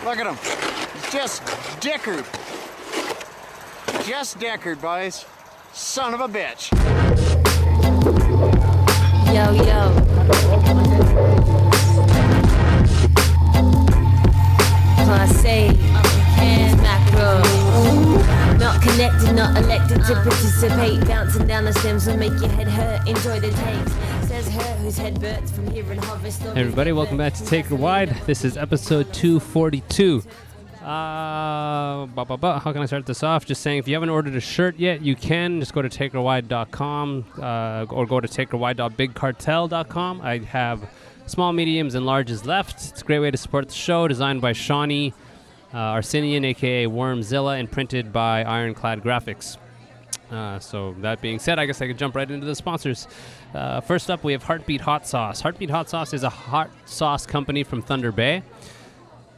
Look at him. Just dickered. Just dickered, boys. Son of a bitch. Yo, yo. Class A, and macro. Not connected, not elected to participate. Bouncing down the stems will make your head hurt. Enjoy the takes. Says her whose head burns from hearing harvest. Hey everybody, welcome back to Take Her Wide. This is episode 242. How can I start this off? Just saying, if you haven't ordered a shirt yet, you can. Just go to takerwide.com or go to takerwide.bigcartel.com. I have small, mediums, and larges left. It's a great way to support the show. Designed by Shawnee Arsenian, a.k.a. Wormzilla, and printed by Ironclad Graphics. So that being said, I guess I could jump right into the sponsors. First up, we have Heartbeat Hot Sauce. Heartbeat Hot Sauce is a hot sauce company from Thunder Bay.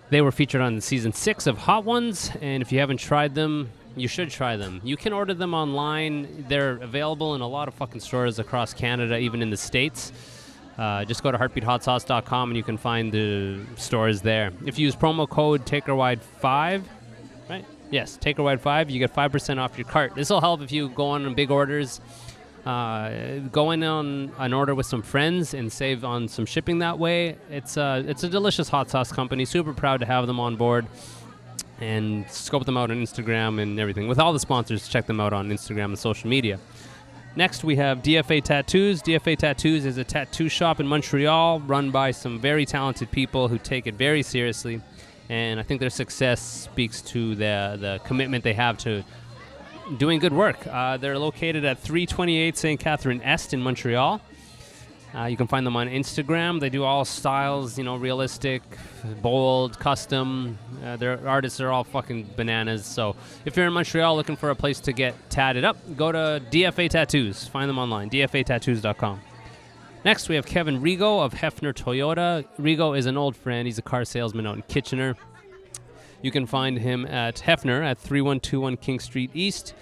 They were featured on season 6 of Hot Ones, and if you haven't tried them, you should try them. You can order them online. They're available in a lot of fucking stores across Canada, even in the States. Just go to heartbeathotsauce.com and you can find the stores there. If you use promo code TakerWide5, right? Yes, TakerWide5, you get 5% off your cart. This will help if you go on big orders. Go in on an order with some friends and save on some shipping that way. It's a delicious hot sauce company. Super proud to have them on board. And scope them out on Instagram and everything. With all the sponsors, check them out on Instagram and social media. Next, we have DFA Tattoos. DFA Tattoos is a tattoo shop in Montreal run by some very talented people who take it very seriously. And I think their success speaks to the commitment they have to doing good work. They're located at 328 St. Catherine Est in Montreal. You can find them on Instagram. They do all styles, realistic, bold, custom. Their artists are all fucking bananas. So if you're in Montreal looking for a place to get tatted up, go to DFA Tattoos. Find them online, dfatattoos.com. Next, we have Kevin Rigo of Hefner Toyota. Rigo is an old friend. He's a car salesman out in Kitchener. You can find him at Hefner at 3121 King Street East.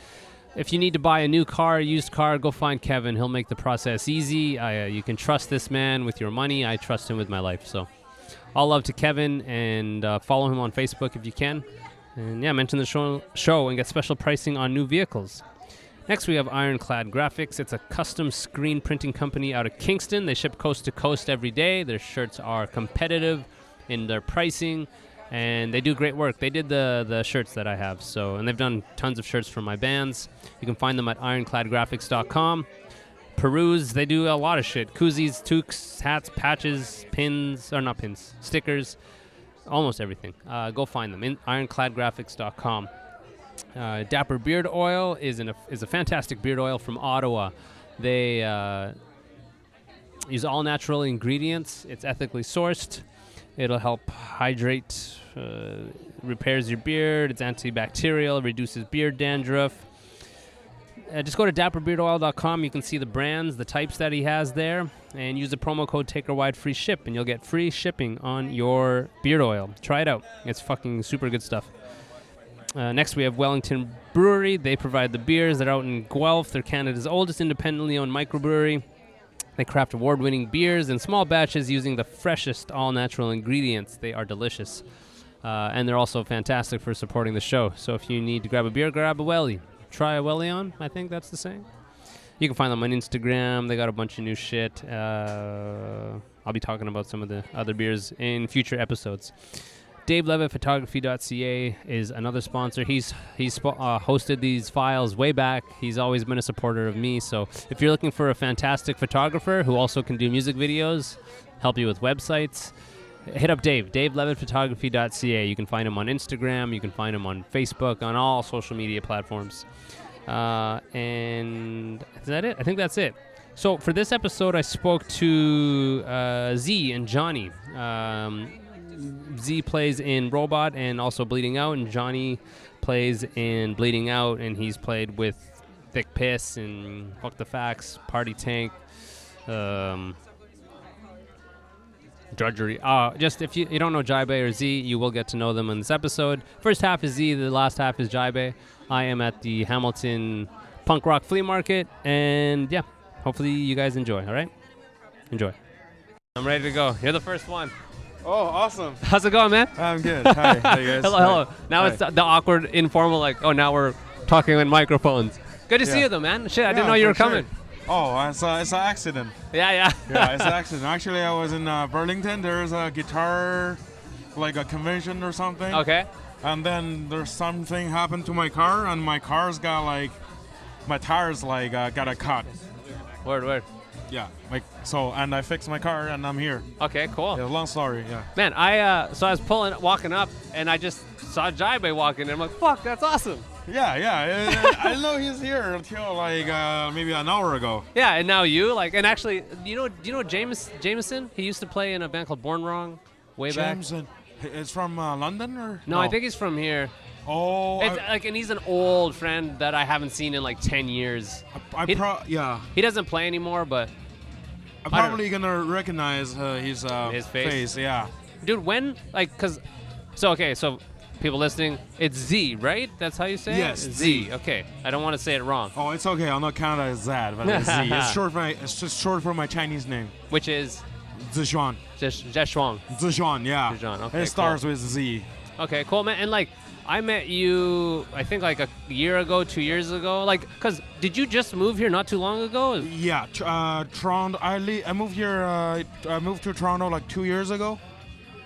If you need to buy a new car, a used car, go find Kevin. He'll make the process easy. You can trust this man with your money. I trust him with my life. So all love to Kevin, and follow him on Facebook if you can. And yeah, mention the show and get special pricing on new vehicles. Next, we have Ironclad Graphics. It's a custom screen printing company out of Kingston. They ship coast to coast every day. Their shirts are competitive in their pricing. And they do great work. They did the shirts that I have. And they've done tons of shirts for my bands. You can find them at ironcladgraphics.com. Peruse, they do a lot of shit. Koozies, toques, hats, patches, stickers, almost everything. Go find them in ironcladgraphics.com. Dapper Beard Oil is a fantastic beard oil from Ottawa. They use all natural ingredients. It's ethically sourced. It'll help hydrate, repairs your beard. It's antibacterial, reduces beard dandruff. Just go to dapperbeardoil.com. You can see the brands, the types that he has there, and use the promo code TakerWide free ship, and you'll get free shipping on your beard oil. Try it out. It's fucking super good stuff. Next, we have Wellington Brewery. They provide the beers. They're out in Guelph. They're Canada's oldest independently owned microbrewery. They craft award-winning beers in small batches using the freshest all-natural ingredients. They are delicious. And they're also fantastic for supporting the show. So if you need to grab a beer, grab a Welly. Try a Welly on, I think that's the saying. You can find them on Instagram. They got a bunch of new shit. I'll be talking about some of the other beers in future episodes. DaveLevittPhotography.ca is another sponsor. He's hosted these files way back. He's always been a supporter of me. So if you're looking for a fantastic photographer who also can do music videos, help you with websites, hit up Dave. DaveLevittPhotography.ca. You can find him on Instagram. You can find him on Facebook, on all social media platforms. And is that it? I think that's it. So for this episode, I spoke to Z and Johnny. Z plays in Robot and also Bleeding Out, and Johnny plays in Bleeding Out, and he's played with Thick Piss and Fuck the Facts, Party Tank, Drudgery. Just if you don't know Jaibe or Z, you will get to know them in this episode. First half is Z, the last half is Jaibe. I am at the Hamilton Punk Rock Flea Market, and yeah, hopefully you guys enjoy, all right? Enjoy. I'm ready to go. You're the first one. Oh, awesome. How's it going, man? I'm good. Hi. Hey, guys. Hello, Hi. hello. Now Hi. it's the awkward, informal, like, oh, now we're talking in microphones. Good to see Yeah. you, though, man. Shit, I didn't Yeah, know you were for sure. coming. Oh, it's an accident. Yeah, yeah. Yeah, it's an accident. Actually, I was in Burlington. There's a guitar, like a convention or something. Okay. And then there's something happened to my car, and my car's got like, my tires like got a cut. Word. Yeah. And I fixed my car, and I'm here. Okay, cool. Yeah, long story. Yeah. Man, so I was walking up, and I just saw Jaibe walking, and I'm like, fuck, that's awesome. Yeah. I didn't know he's here until like maybe an hour ago. Yeah, and now you, like, and actually, do you know Jameson? He used to play in a band called Born Wrong way back. Jameson. It's from London or? No, I think he's from here. Oh. And he's an old friend that I haven't seen in like 10 years. Yeah. He doesn't play anymore, but I'm probably gonna recognize his face. Yeah. dude, so people listening, it's Z, right? That's how you say Yes, it? Z. Okay, I don't want to say it wrong. Oh, it's okay. I'll not count it as that, but it's Z. It's just short for my Chinese name. Which is Zishuan. Zeshuang. Zishuan, yeah. Zishuan, okay, It starts with Z. Okay, cool, man. And like, I met you, I think like a year ago, 2 years ago. Like, cause did you just move here not too long ago? Yeah, Toronto. I moved here. I moved to Toronto like 2 years ago.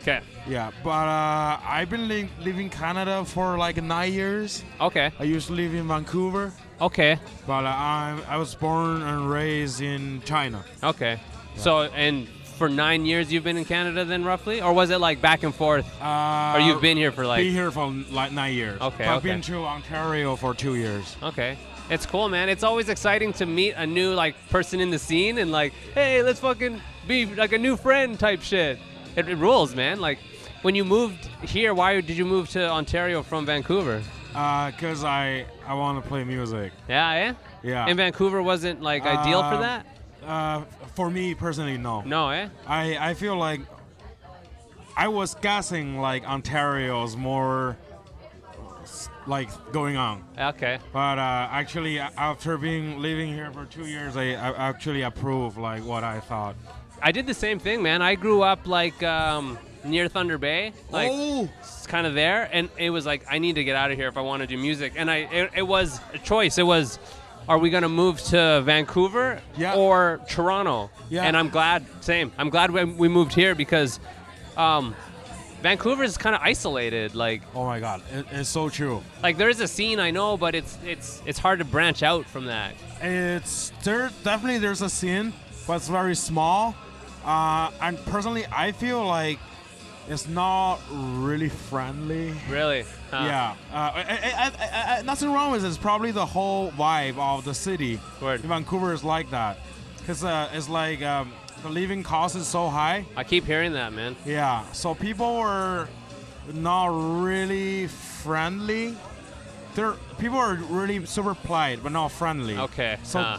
Okay. Yeah, but I've been living in Canada for like 9 years. Okay. I used to live in Vancouver, Okay. but I was born and raised in China. Okay. So, and for 9 years you've been in Canada then roughly? Or was it like back and forth? Or you've been here for like... Been here for like 9 years. Okay, I've okay. been to Ontario for 2 years. Okay. It's cool, man. It's always exciting to meet a new like person in the scene and like, hey, let's fucking be like a new friend type shit. It rules, man. Like, when you moved here, why did you move to Ontario from Vancouver? Cause I want to play music. Yeah? Yeah. And Vancouver wasn't like ideal for that? For me personally, no. No, I feel like I was guessing like Ontario's more like going on. Okay. But actually, after living here for 2 years, I actually approve like what I thought. I did the same thing, man. I grew up like near Thunder Bay, like kind of there, and it was like I need to get out of here if I want to do music. And it was a choice. It was, are we gonna move to Vancouver or Toronto? Yeah. And I'm glad. I'm glad we moved here because Vancouver is kind of isolated. Like, Oh my God, it's so true. like there is a scene I know, but it's hard to branch out from that. There's a scene, but it's very small. And personally, I feel like it's not really friendly. Really? Huh. Yeah. Nothing wrong with it. It's probably the whole vibe of the city. Word. Vancouver is like that. Because it's like the living cost is so high. I keep hearing that, man. Yeah. So people were not really friendly. People are really super polite, but not friendly. Okay. So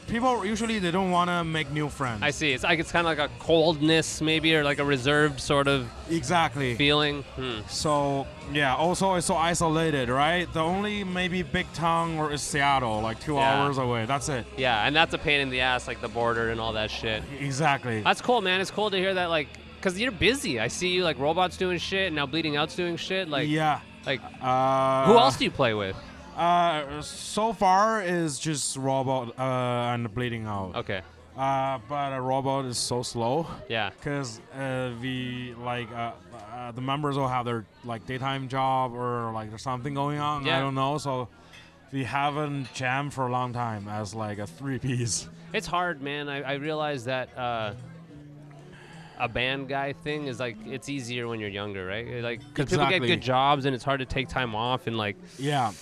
people usually they don't want to make new friends. I see. It's like it's kind of like a coldness, maybe, or like a reserved sort of Exactly. feeling. So yeah, also it's so isolated, right? The only maybe big town or is Seattle, like 2 Yeah. hours away. That's it. Yeah, and that's a pain in the ass, like the border and all that shit. Exactly. That's cool, man. It's cool to hear that, like, because you're busy. I see you, like, Robot's doing shit, and now Bleeding Out's doing shit. Like, Yeah. Like, who else do you play with? So far is just Robot and Bleeding Out. Okay. But Robot is so slow. Yeah. Because the members will have their like daytime job or like there's something going on. Yeah. I don't know. So we haven't jammed for a long time as like a 3-piece. It's hard, man. I realize that a band guy thing is like it's easier when you're younger, right? Like, because people get good jobs and it's hard to take time off and like. Yeah.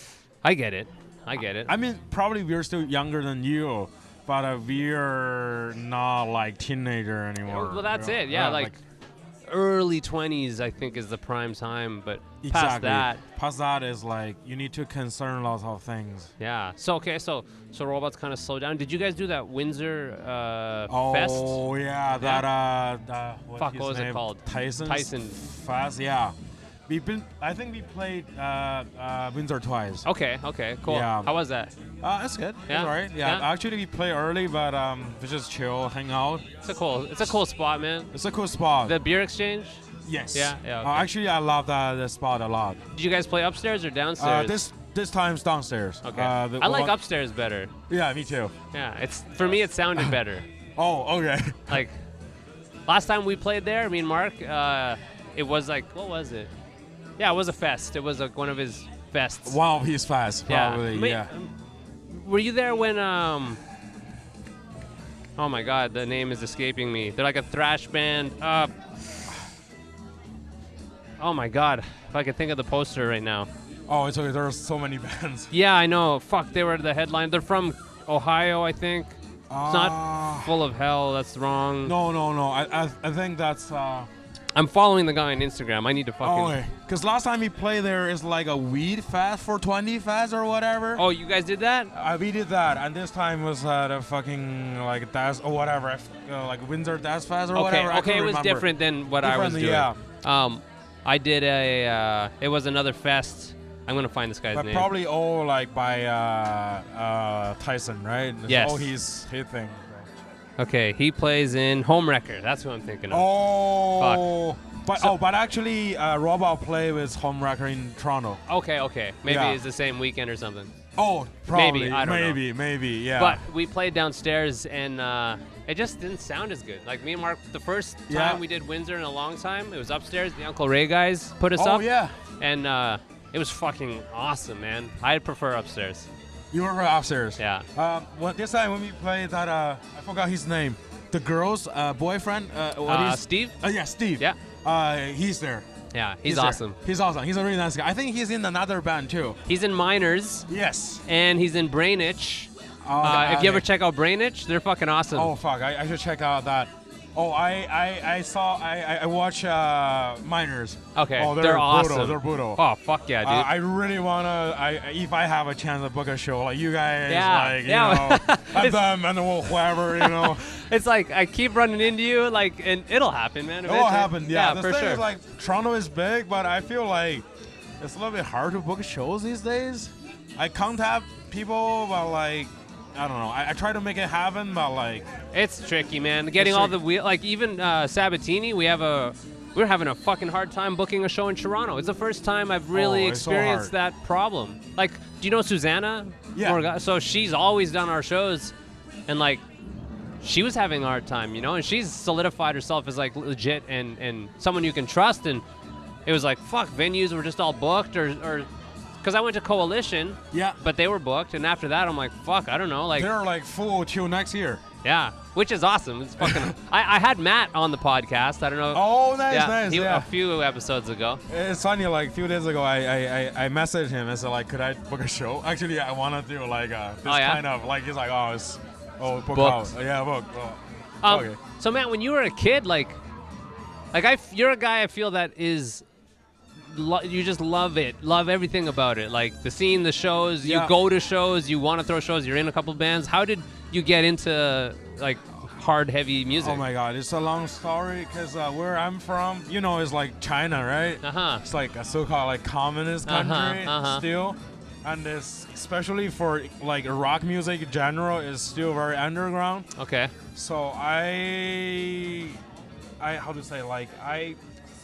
I get it. I mean, probably we're still younger than you, but we're not like teenager anymore. Well, that's it. Yeah, like early 20s, I think, is the prime time. But past that is like you need to concern lots of things. Yeah. So Robots kind of slow down. Did you guys do that Windsor Fest? Oh yeah, that what was it called? Tyson Fest. Yeah. I think we played Windsor twice. Okay, cool. Yeah. How was that? It's good. Yeah? It's alright. Yeah. Actually, we play early, but we just chill, hang out. It's a cool spot, man. It's a cool spot. The beer exchange. Yes. Yeah. Okay. Actually, I love that spot a lot. Did you guys play upstairs or downstairs? This time's downstairs. Okay. The I like one- upstairs better. Yeah, me too. Yeah. It's for me. It sounded better. Oh, okay. Like last time we played there, me and Mark, it was like, what was it? Yeah, it was a fest. It was one of his fests. Wow, he's fast. Probably. Ma- Yeah. Were you there when oh my God, the name is escaping me. They're like a thrash band. Oh my God, if I could think of the poster right now. Oh, it's okay. There's so many bands. Yeah, I know. Fuck, they were the headline. They're from Ohio, I think. It's not Full of Hell. That's wrong. No. I think that's. I'm following the guy on Instagram. I need to fucking. Okay. Because last time we played there is like a weed fest for 20 fest or whatever. Oh, you guys did that? We did that, and this time was the fucking like Daz or whatever, like Windsor Daz Fest or whatever. I Okay, can't it was remember. different than what I was doing. Yeah. I did it was another fest. I'm gonna find this guy's But name. probably all like by Tyson, right? It's Yes. all his thing. Okay, he plays in Homewrecker. That's who I'm thinking of. Oh. But So- but actually, Robot play with Homewrecker in Toronto. Okay. Maybe Yeah. it's the same weekend or something. Oh, probably. Maybe, I don't know. Maybe, yeah. But we played downstairs and it just didn't sound as good. Like me and Mark, the first time Yeah. we did Windsor in a long time, it was upstairs. The Uncle Ray guys put us oh up. yeah, And it was fucking awesome, man. I prefer upstairs. you were upstairs. Yeah. This time when we played that, I forgot his name. The girl's boyfriend. What is? Steve? Yeah, Steve. Yeah. He's there. Yeah, he's there. awesome. He's awesome. He's a really nice guy. I think he's in another band too. He's in Miners Yes. and he's in Brain Itch. Okay, If you ever okay. check out Brain Itch, they're fucking awesome. Oh fuck! I should check out that. Oh, I watch Miners. Okay, Oh, they're brutal. awesome. They're brutal. Oh, fuck yeah, dude. I really wanna. If I have a chance to book a show like you guys, Yeah, like yeah. you know, and them and whoever, you know, It's like I keep running into you, like, and it'll happen, man. it will eventually. happen. Yeah, the for thing sure. is like Toronto is big, but I feel like it's a little bit hard to book shows these days. I contact people, but like I don't know. I try to make it happen, but like It's tricky, man. Getting all the like even Sabatini, we're having a fucking hard time booking a show in Toronto. It's the first time I've really Oh, it's so experienced hard. that problem. Like, do you know Susanna? Yeah. So she's always done our shows, and like, she was having a hard time, you know, and she's solidified herself as like legit and someone you can trust. And it was like, fuck, venues were just all booked, or because I went to Coalition, yeah, but they were booked, and after that, I'm like, fuck, I don't know, like. they're like full till next year. Yeah, which is awesome. It's fucking. I had Matt on the podcast. I don't know. Oh, nice, yeah, nice. he- Yeah. A few episodes ago. It's funny, like a few days ago, I messaged him and said, like, could I book a show? Actually, I want to do like this yeah? kind of like he's like, book Booked. out. Yeah, book. Oh. Okay. So Matt, when you were a kid, you're a guy I feel that is. You just love it, love everything about it, like the scene, the shows. You Yeah. go to shows, you want to throw shows. You're in a couple bands. How did you get into like hard, heavy music? Oh my God, it's a long story because where I'm from, you know, is like China, right? Uh-huh. It's like a so-called like communist country still, and it's especially for like rock music in general is still very underground. Okay. So I how to say, like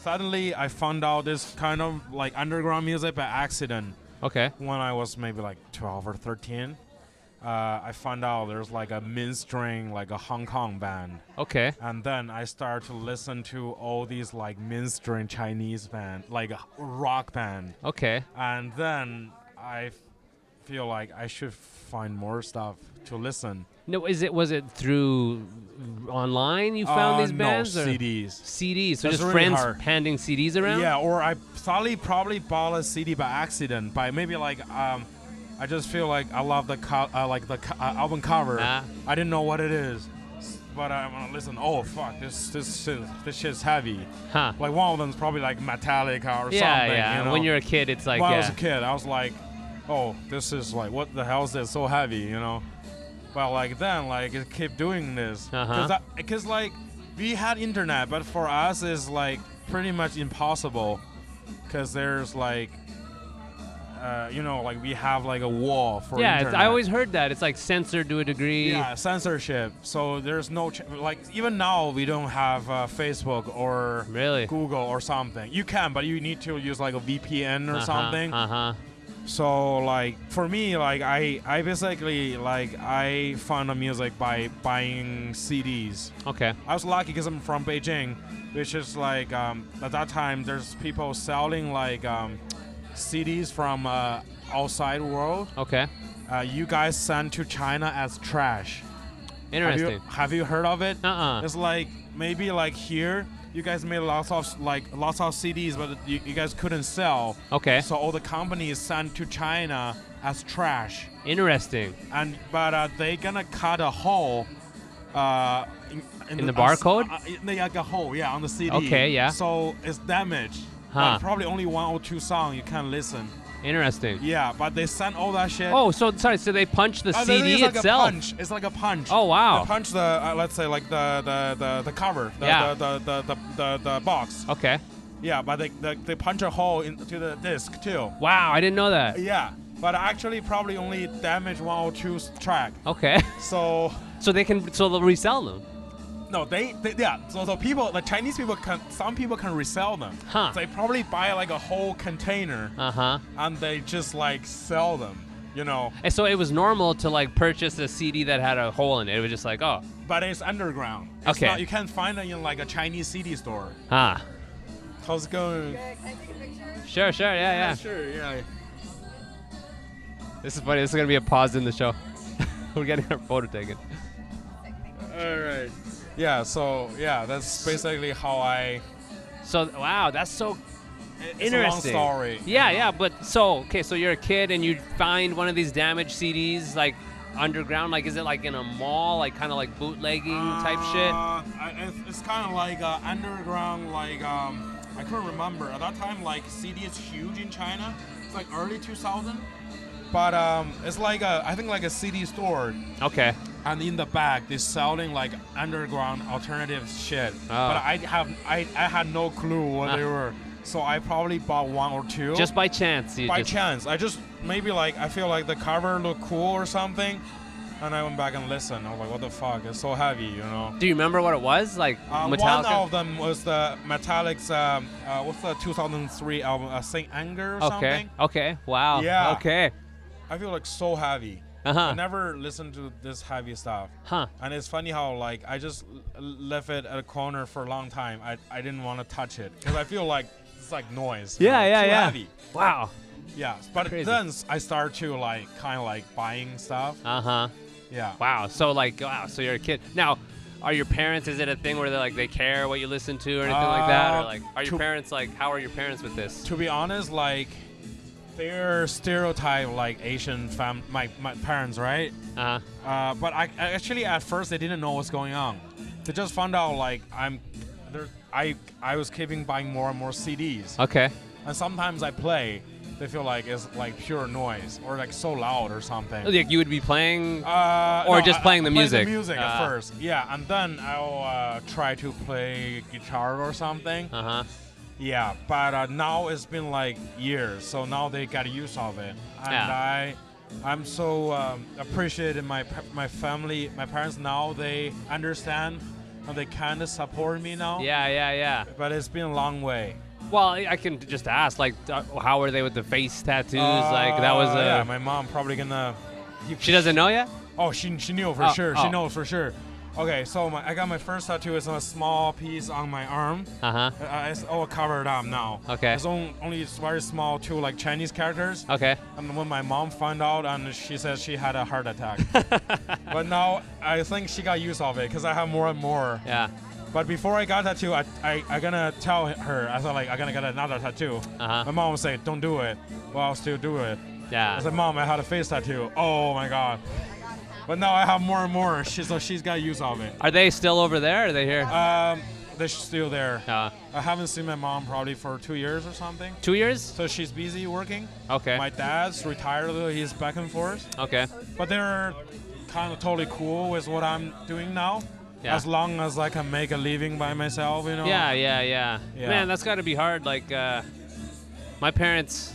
suddenly I found out this kind of like underground music by accident Okay. when I was maybe like 12 or 13. I found out there's like a mainstream, like a Hong Kong band. Okay. And then I started to listen to all these like mainstream Chinese band, like a rock band. Okay. And then I feel like I should find more stuff to listen. No, was it through online you found these bands? No, or? CDs. CDs. So That's just really friends hard. handing CDs around? Yeah, or I probably bought a CD by accident. By maybe like I just feel like I love the album cover. Ah. I didn't know what it is, but I want to listen. Oh fuck, this shit's heavy. Huh. Like one of them's probably like Metallica or something. Yeah. You know? When you're a kid, it's like, when I yeah. was a kid, I was like, oh, this is like, what the hell is this so heavy, you know? But like then, like it kept doing this, because like we had internet, but for us it's like pretty much impossible, because there's like like we have like a wall for Yeah, internet. I always heard that. It's like censored to a degree. Yeah, censorship. So there's no like even now we don't have Facebook or Really? Google or something. You can, but you need to use like a VPN or something. So like for me, like I basically like I found the music by buying CDs. Okay. I was lucky because I'm from Beijing, which is like at that time there's people selling like CDs from outside world. Okay. You guys sent to China as trash. Interesting. Have you heard of it? Uh-uh. It's like maybe like here you guys made lots of CDs, but you guys couldn't sell. Okay. So all the companies sent to China as trash. Interesting. But they gonna cut a hole. In the barcode? Like a hole, yeah, on the CD. Okay, yeah. So it's damaged. But probably only 1 or 2 songs you can listen. Interesting. Yeah, but they sent all that shit. Oh, so sorry. So they punch the CD it's like itself. A punch. It's like a punch. Oh wow. They punch the let's say like the cover. The box. Okay. Yeah, but they punch a hole into the disc too. Wow, I didn't know that. Yeah, but actually probably only damage 1 or 2 track. Okay. So they'll resell them. No, they yeah. So people, the Chinese people some people can resell them. Huh. So they probably buy like a whole container. And they just like sell them, you know. And so it was normal to like purchase a CD that had a hole in it. It was just like, oh. But it's underground. It's Okay. not, you can't find it in like a Chinese CD store. How's it going? Can I take a picture? Sure, yeah. Sure, yeah. This is funny. This is gonna be a pause in the show. We're getting our photo taken. All right. Yeah. So yeah, that's basically how I. So wow, that's so It's interesting. a long story. Yeah. But so you're a kid and you find one of these damaged CDs like underground. Like, is it like in a mall, like kind of like bootlegging type shit? It's kind of like underground, like I couldn't remember at that time. Like CD is huge in China. It's like early 2000. But it's like I think like a CD store. Okay. And in the back, they're selling like underground alternative shit. But I had no clue what they were. So I probably bought 1 or 2. Just by chance. Chance. I just maybe like I feel like the cover looked cool or something. And I went back and listened. I was like, what the fuck? It's so heavy, you know? Do you remember what it was? Like Metallica? One of them was the Metallic's, what's the 2003 album? Saint Anger or something? Okay. Wow. Yeah. Okay. I feel like so heavy. I never listened to this heavy stuff. And it's funny how like I just left it at a corner for a long time. I didn't want to touch it because I feel like it's like noise. Too heavy. Wow. Yeah, but Crazy. then I start to like kind of like buying stuff. Yeah. Wow. So like, wow. So you're a kid now. Are your parents? Is it a thing where they care what you listen to or anything like that, or like are your parents like? How are your parents with this? To be honest, like they're stereotype like Asian my parents, right? But I actually at first they didn't know what's going on. They just found out like I was keeping buying more and more CDs. Okay. And sometimes I play. They feel like it's like pure noise or like so loud or something. Like you would be playing, or just playing the music. The music at first, yeah, and then I'll try to play guitar or something. Yeah, but now it's been like years, so now they got use of it, and I'm so appreciated my family, my parents now they understand and they kind of support me now. Yeah. But it's been a long way. Well, I can just ask, like, how are they with the face tattoos? Like, that was yeah, my mom probably gonna. She doesn't know yet? Oh, she knew for sure. She knows for sure. Okay, so I got my first tattoo. It's a small piece on my arm. It's all covered up now. Okay. It's only very small, 2 like Chinese characters. Okay. And when my mom found out, and she said she had a heart attack. But now I think she got use of it because I have more and more. Yeah. But before I got tattoo, I gonna tell her. I thought like I'm gonna get another tattoo. My mom would say, "Don't do it." Well, I'll still do it. Yeah. I said, "Mom, I had a face tattoo." Oh my god. But now I have more and more. So she's got use of it. Are they still over there? Or are they here? They're still there. I haven't seen my mom probably for 2 years or something. 2 years? So she's busy working. Okay. My dad's retired, though he's back and forth. Okay. But they're kind of totally cool with what I'm doing now. Yeah. As long as I can make a living by myself, you know. Yeah. Man, that's got to be hard. Like, my parents,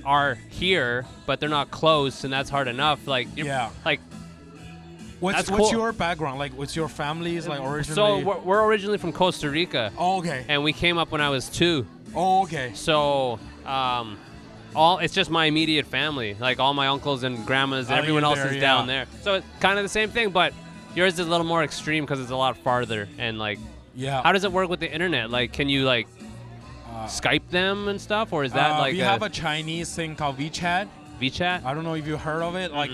are here, but they're not close, and that's hard enough. Like, like. What's cool. your background? Like, what's your family's like originally? So we're originally from Costa Rica. Oh, okay. And we came up when I was 2. Oh, okay. So, it's just my immediate family. Like all my uncles and grandmas, and everyone else is down there. So it's kind of the same thing, but yours is a little more extreme because it's a lot farther. And like, how does it work with the internet? Like, can you like Skype them and stuff, or is that like? We have a Chinese thing called WeChat. WeChat. I don't know if you heard of it. Like,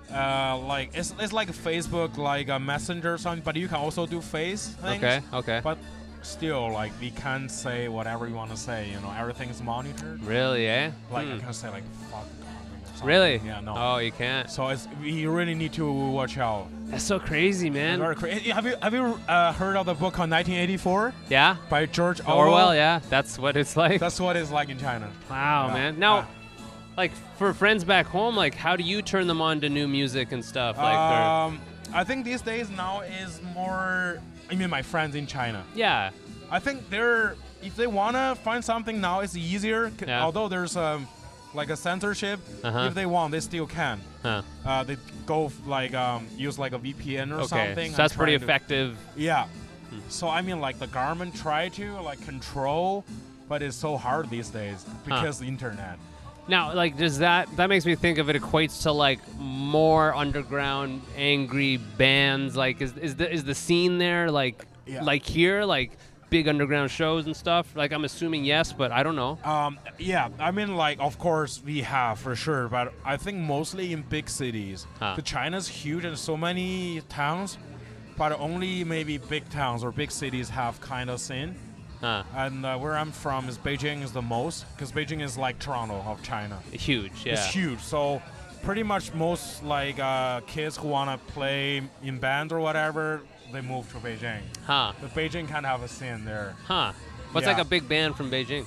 like it's like a Facebook, like a messenger or something, but you can also do face things. Okay. But still, like, we can't say whatever you want to say. You know, everything's monitored. Really, eh? Like, I can't say like fuck. Or something. Really? Yeah, no. Oh, you can't. So you really need to watch out. That's so crazy, man. Have you heard of the book on 1984? Yeah. By George Orwell. Yeah, that's what it's like. That's what it's like in China. Wow, man. Now. Like, for friends back home, like, how do you turn them on to new music and stuff? Like, I think these days now is more. I mean, my friends in China. Yeah. I think if they wanna find something now, it's easier. Yeah. Although there's like a censorship, if they want, they still can. They go like use like a VPN or something. So that's pretty effective. Yeah. So I mean, like the government try to like control, but it's so hard these days because the internet. Now, like, does that makes me think of it equates to like more underground angry bands? Like, is the scene there like here, like big underground shows and stuff? Like, I'm assuming yes, but I don't know. Yeah, I mean, like, of course we have for sure, but I think mostly in big cities. The China's huge and so many towns, but only maybe big towns or big cities have kind of scene. And where I'm from is Beijing is the most, because Beijing is like Toronto of China. Huge, yeah. It's huge. So pretty much most like kids who want to play in bands or whatever, they move to Beijing. But Beijing can have a scene there. What's like a big band from Beijing?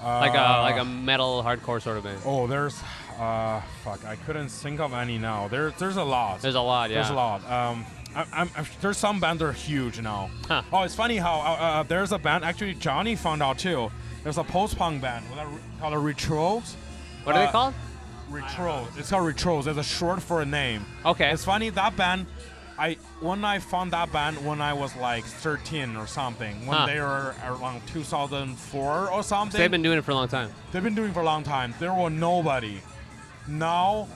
Like a metal hardcore sort of band. Oh, there's fuck, I couldn't think of any now. There's a lot. There's a lot, yeah. There's a lot. There's some bands that are huge now. Oh, it's funny how there's a band, actually Johnny found out too. There's a post-punk band called the Retros. What are they called? Retros. It's called Retros. It's a short for a name. Okay. It's funny, that band, when I found that band when I was like 13 or something, when they were around 2004 or something. So they've been doing it for a long time. They've been doing it for a long time. There were nobody. Now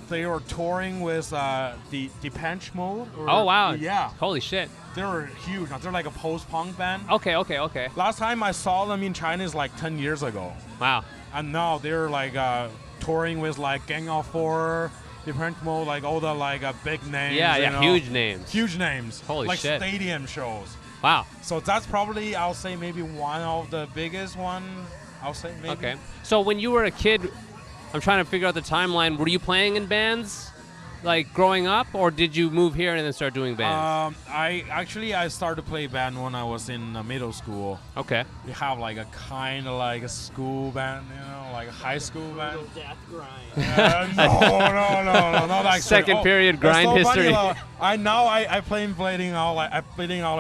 they were touring with the Depeche Mode. Oh, wow. Yeah. Holy shit. They were huge. They're like a post-punk band. Okay. Last time I saw them in China is like 10 years ago. Wow. And now they're like touring with like Gang of Four, Depeche Mode, like all the like big names. Yeah, huge names. Huge names. Holy shit. Like stadium shows. Wow. So that's probably, I'll say, maybe one of the biggest one. I'll say maybe. Okay. So when you were a kid, I'm trying to figure out the timeline. Were you playing in bands, like growing up, or did you move here and then start doing bands? I started to play band when I was in middle school. Okay. We have like a kind of like a school band, like a high school band. Death grind. No, not like second period grind history. I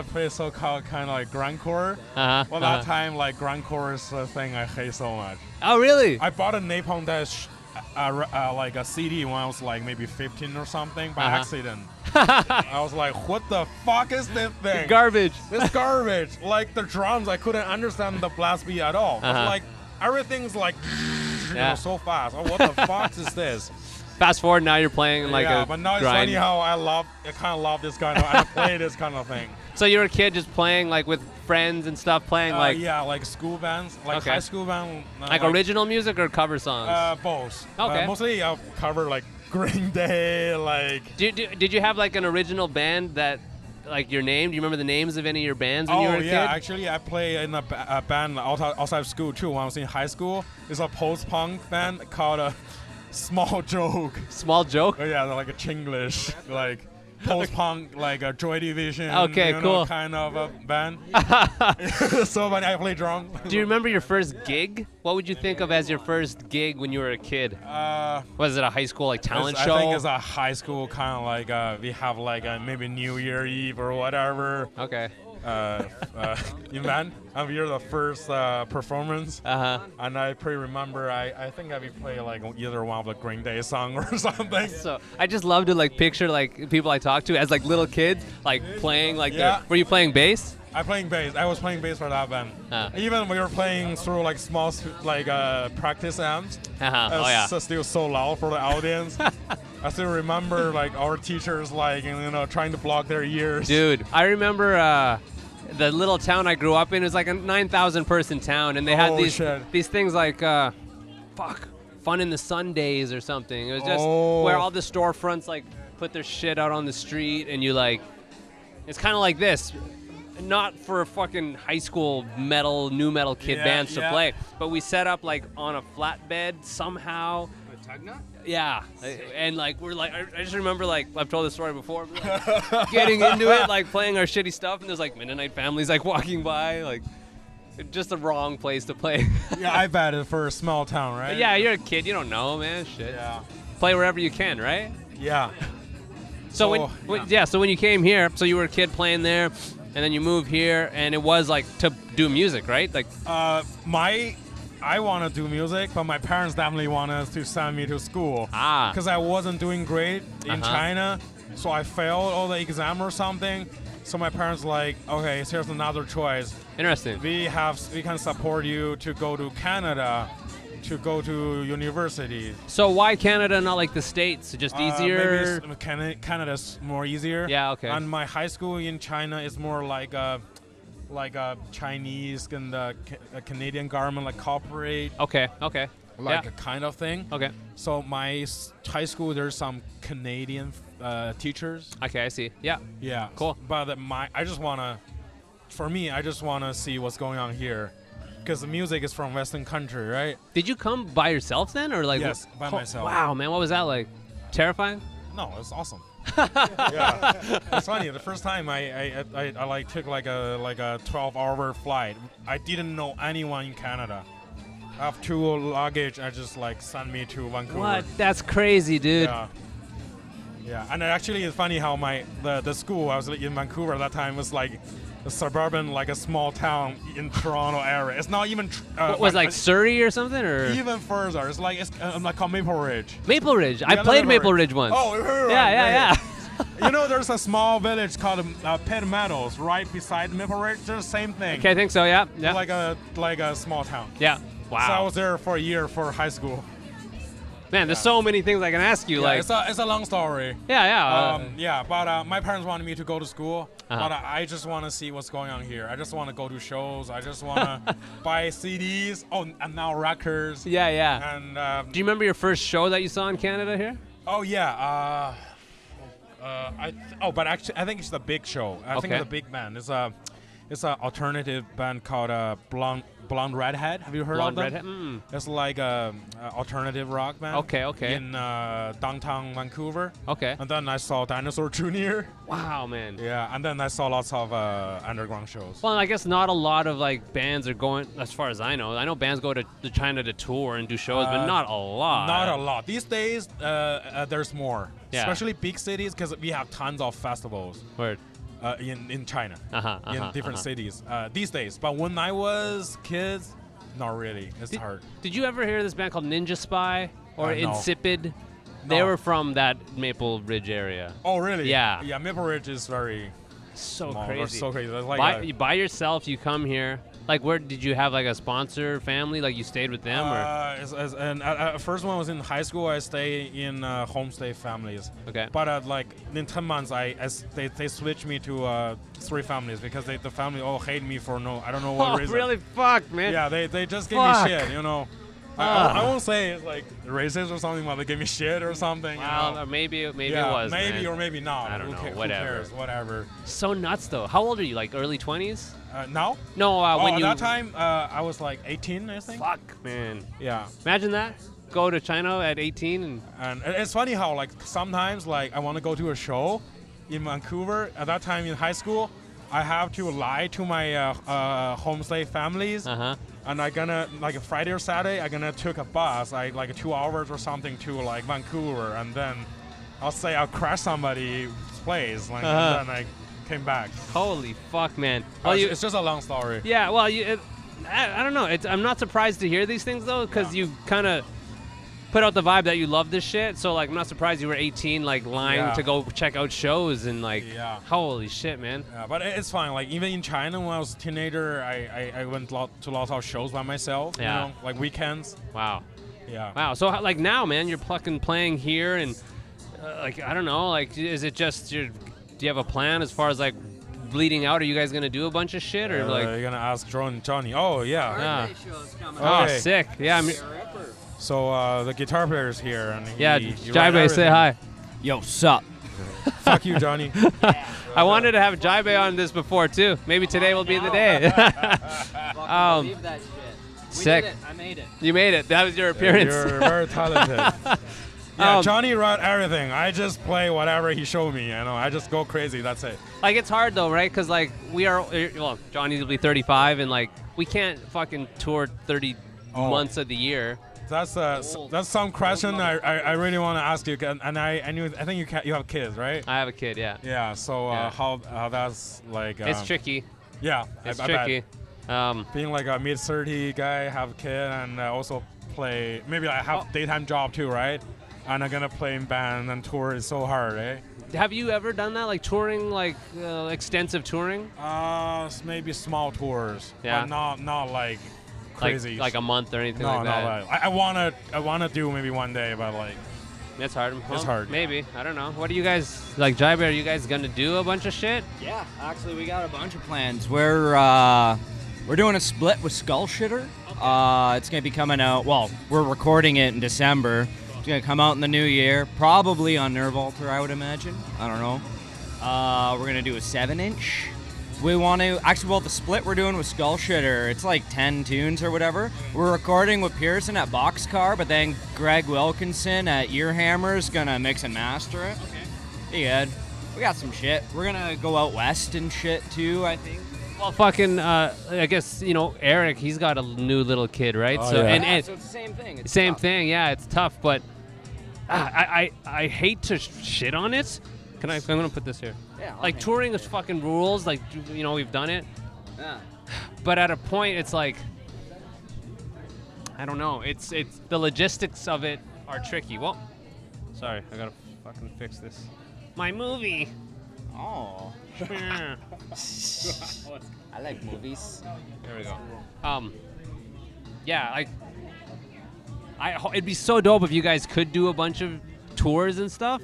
play so-called kind of like grindcore. Well, that time like grindcore is the thing I hate so much. Oh, really? I bought a Napalm Death like a CD when I was like maybe 15 or something by accident. I was like, what the fuck is this thing? Garbage. This garbage. Like the drums, I couldn't understand the blast beat at all. I was like, everything's like so fast. Oh, what the fuck is this? Fast forward, now you're playing like a but now it's grind. funny how I kind of love this kind of, I play this kind of thing. So you were a kid just playing like with friends and stuff, playing like like school bands, like high school band. Like original music or cover songs? Both. Okay. Mostly I'll cover like Green Day, like. Did you have like an original band that, like your name? Do you remember the names of any of your bands when you were a kid? Actually I play in a band outside of school too. When I was in high school, it's a post-punk band called Small Joke. Small Joke? Oh, yeah, they're like a Chinglish, like post-punk, like a Joy Division. Okay, cool. Kind of a band. So funny. I play drums. Do you remember your first gig? What would you think of as your first gig when you were a kid? Was it a high school like talent show? I think it's a high school kind of like we have like maybe New Year Eve or whatever. Okay. event. And we were the first performance. And I pretty remember, I think I would play like either one of the Green Day song or something. So I just love to like picture like people I talk to as like little kids like playing like were you playing bass? I'm playing bass. I was playing bass for that band. Even we were playing through like small like practice amps. It's still so loud for the audience. I still remember like our teachers like trying to block their ears. Dude, I remember the little town I grew up in. It was like a 9,000 person town, and they had these things like Fun in the Sundays or something. It was just where all the storefronts like put their shit out on the street, and you like it's kind of like this. Not for fucking high school new metal kid bands to play, but we set up like on a flatbed somehow. A tug nut? Yeah, and like we're like, I just remember like I've told this story before, but, like, getting into it, like playing our shitty stuff, and there's like Mennonite families like walking by, like just the wrong place to play. Yeah, I bet it for a small town, right? But yeah, you're a kid, you don't know, man. Shit. Yeah. Play wherever you can, right? Yeah. So so when you came here, so you were a kid playing there. And then you moved here, and it was like to do music, right? Like, I want to do music, but my parents definitely wanted to send me to school. Because I wasn't doing great in China, so I failed all the exam or something. So my parents like, okay, here's another choice. Interesting. We can support you to go to Canada, to go to university. So why Canada, not like the States? Just easier? Maybe Canada's more easier. Yeah, okay. And my high school in China is more like a Chinese and a Canadian government like cooperate. Okay. Like a kind of thing. Okay. So my high school, there's some Canadian teachers. Okay, I see. Yeah. Yeah. Cool. But I just wanna see what's going on here. Because the music is from Western country, right? Did you come by yourself then, or like? Yes, by myself. Wow, man, what was that like? Terrifying? No, it's awesome. Yeah, it's funny. The first time I like took like a 12-hour flight. I didn't know anyone in Canada. I have 2 luggage. I just like sent me to Vancouver. What? That's crazy, dude. Yeah. And actually, it's funny how the school I was in Vancouver at that time was like a suburban, like a small town in Toronto area. It's not even. What was like Surrey or something, or even further? It's like called Maple Ridge. Maple Ridge. I played Maple Ridge once. Oh, right, yeah. There's a small village called Pitt Meadows right beside Maple Ridge. It's the same thing. Okay, I think so. Yeah. Like a small town. Yeah. Wow. So I was there for a year for high school. Man, there's so many things I can ask you. Yeah, it's a long story. Yeah. But my parents wanted me to go to school, but I just want to see what's going on here. I just want to go to shows. I just want to buy CDs. Oh, and now records. Yeah. And do you remember your first show that you saw in Canada here? Oh yeah. But actually, I think it's the big show. I think it's the big band. It's a alternative band called Blonde Redhead. Have you heard of them? Blonde Redhead? It's like a alternative rock band. Okay. In downtown Vancouver. Okay. And then I saw Dinosaur Jr. Wow, man. Yeah, and then I saw lots of underground shows. Well, I guess not a lot of like bands are going. As far as I know bands go to China to tour and do shows, but not a lot. Not a lot. These days, there's more. Yeah. Especially big cities, because we have tons of festivals. Word. In China, in different cities these days. But when I was kids, not really. It's hard. Did you ever hear this band called Ninja Spy or No. Insipid? They were from that Maple Ridge area. Oh, really? Yeah. Yeah, Maple Ridge is very So small. crazy. So crazy. It's like by yourself, you come here. Like, where did you have like a sponsor family? Like, you stayed with them, or? First one was in high school. I stayed in homestay families. Okay. But like in 10 months, they switched me to 3 families because the family all hate me for I don't know what reason. Really? Fuck, man. Yeah, they just gave me shit, I won't say it's like racist or something, but they give me shit or something. Well, or maybe it was. Maybe man. or maybe not. I don't know. Who Whatever. cares? Whatever. So nuts, though. How old are you? Like early 20s? Now? No, when at you. that time, I was like 18, I think. Fuck, man. Yeah. Imagine that. Go to China at 18 and it's funny how like sometimes like I want to go to a show in Vancouver. At that time in high school, I have to lie to my homestay families. And I gonna like a Friday or Saturday, I gonna took a bus, like 2 hours or something to like Vancouver, and then I'll say I'll crash somebody's place, like and then came back. Holy fuck, man. Well, Well, it's just a long story. yeah. Well, I don't know. I'm not surprised to hear these things though, because you kind of put out the vibe that you love this shit. So like, I'm not surprised you were 18, like lying to go check out shows and like, holy shit, man. Yeah, but it's fine. Like even in China when I was a teenager, I went to lots of shows by myself. Yeah. You know, like weekends. Wow. Yeah. Wow. So like now, man, you're playing here, and like I don't know, like is it just do you have a plan as far as like bleeding out? Are you guys gonna do a bunch of shit or like? You're gonna ask Johnny. Oh yeah. Oh, Okay. sick. Yeah. So the guitar player's here, and he Jaibe, wrote say everything. hi. Yo, sup? Fuck you, Johnny. I wanted to have Jaibe on this before too. Maybe today will be the day. Believe that shit. We Sick. did it. I made it. You made it. That was your appearance. You're very talented. Yeah, Johnny wrote everything. I just play whatever he showed me. You know, I just go crazy. That's it. Like it's hard though, right? Because like well, Johnny will be 35, and like we can't fucking tour 30 months of the year. That's some question I really want to ask you, and I think you have kids, right? I have a kid, yeah. Yeah. So how that's like? It's tricky. Yeah, It's I tricky. bet. Being like a mid-30 guy, have a kid, and also play. Maybe I have daytime job too, right? And I'm gonna play in band and tour is so hard, eh? Have you ever done that, like touring, like extensive touring? Maybe small tours. Yeah. But not like crazy. Like a month or anything no, like that. No, like, I wanna do maybe one day, but like. It's hard. It's hard. Maybe. I don't know. What are you guys, like Jaibe, are you guys gonna do a bunch of shit? Yeah, actually, we got a bunch of plans. We're doing a split with Skull Shitter. It's gonna be coming out. Well, we're recording it in December. It's gonna come out in the new year, probably on Nerve Alter, I would imagine. I don't know. We're gonna do a 7-inch. We want to actually, well, the split we're doing with Skull Shitter, it's like 10 tunes or whatever. We're recording with Pearson at Boxcar, but then Greg Wilkinson at Earhammer is gonna mix and master it. Okay. Be good. We got some shit. We're gonna go out west and shit too, I think. Well, fucking, I guess, you know, Eric, he's got a new little kid, right? Oh, so yeah. and So it's the same thing. It's same tough. thing, yeah, it's tough, but I hate to shit on it. I'm gonna put this here. Yeah, I'll like hang touring is fucking rules, like, you know, we've done it. Yeah. But at a point, it's like, I don't know. It's the logistics of it are tricky. Well, sorry, I gotta fucking fix this. My movie. Oh. Yeah. I like movies. There we go. Yeah, like, it'd be so dope if you guys could do a bunch of tours and stuff.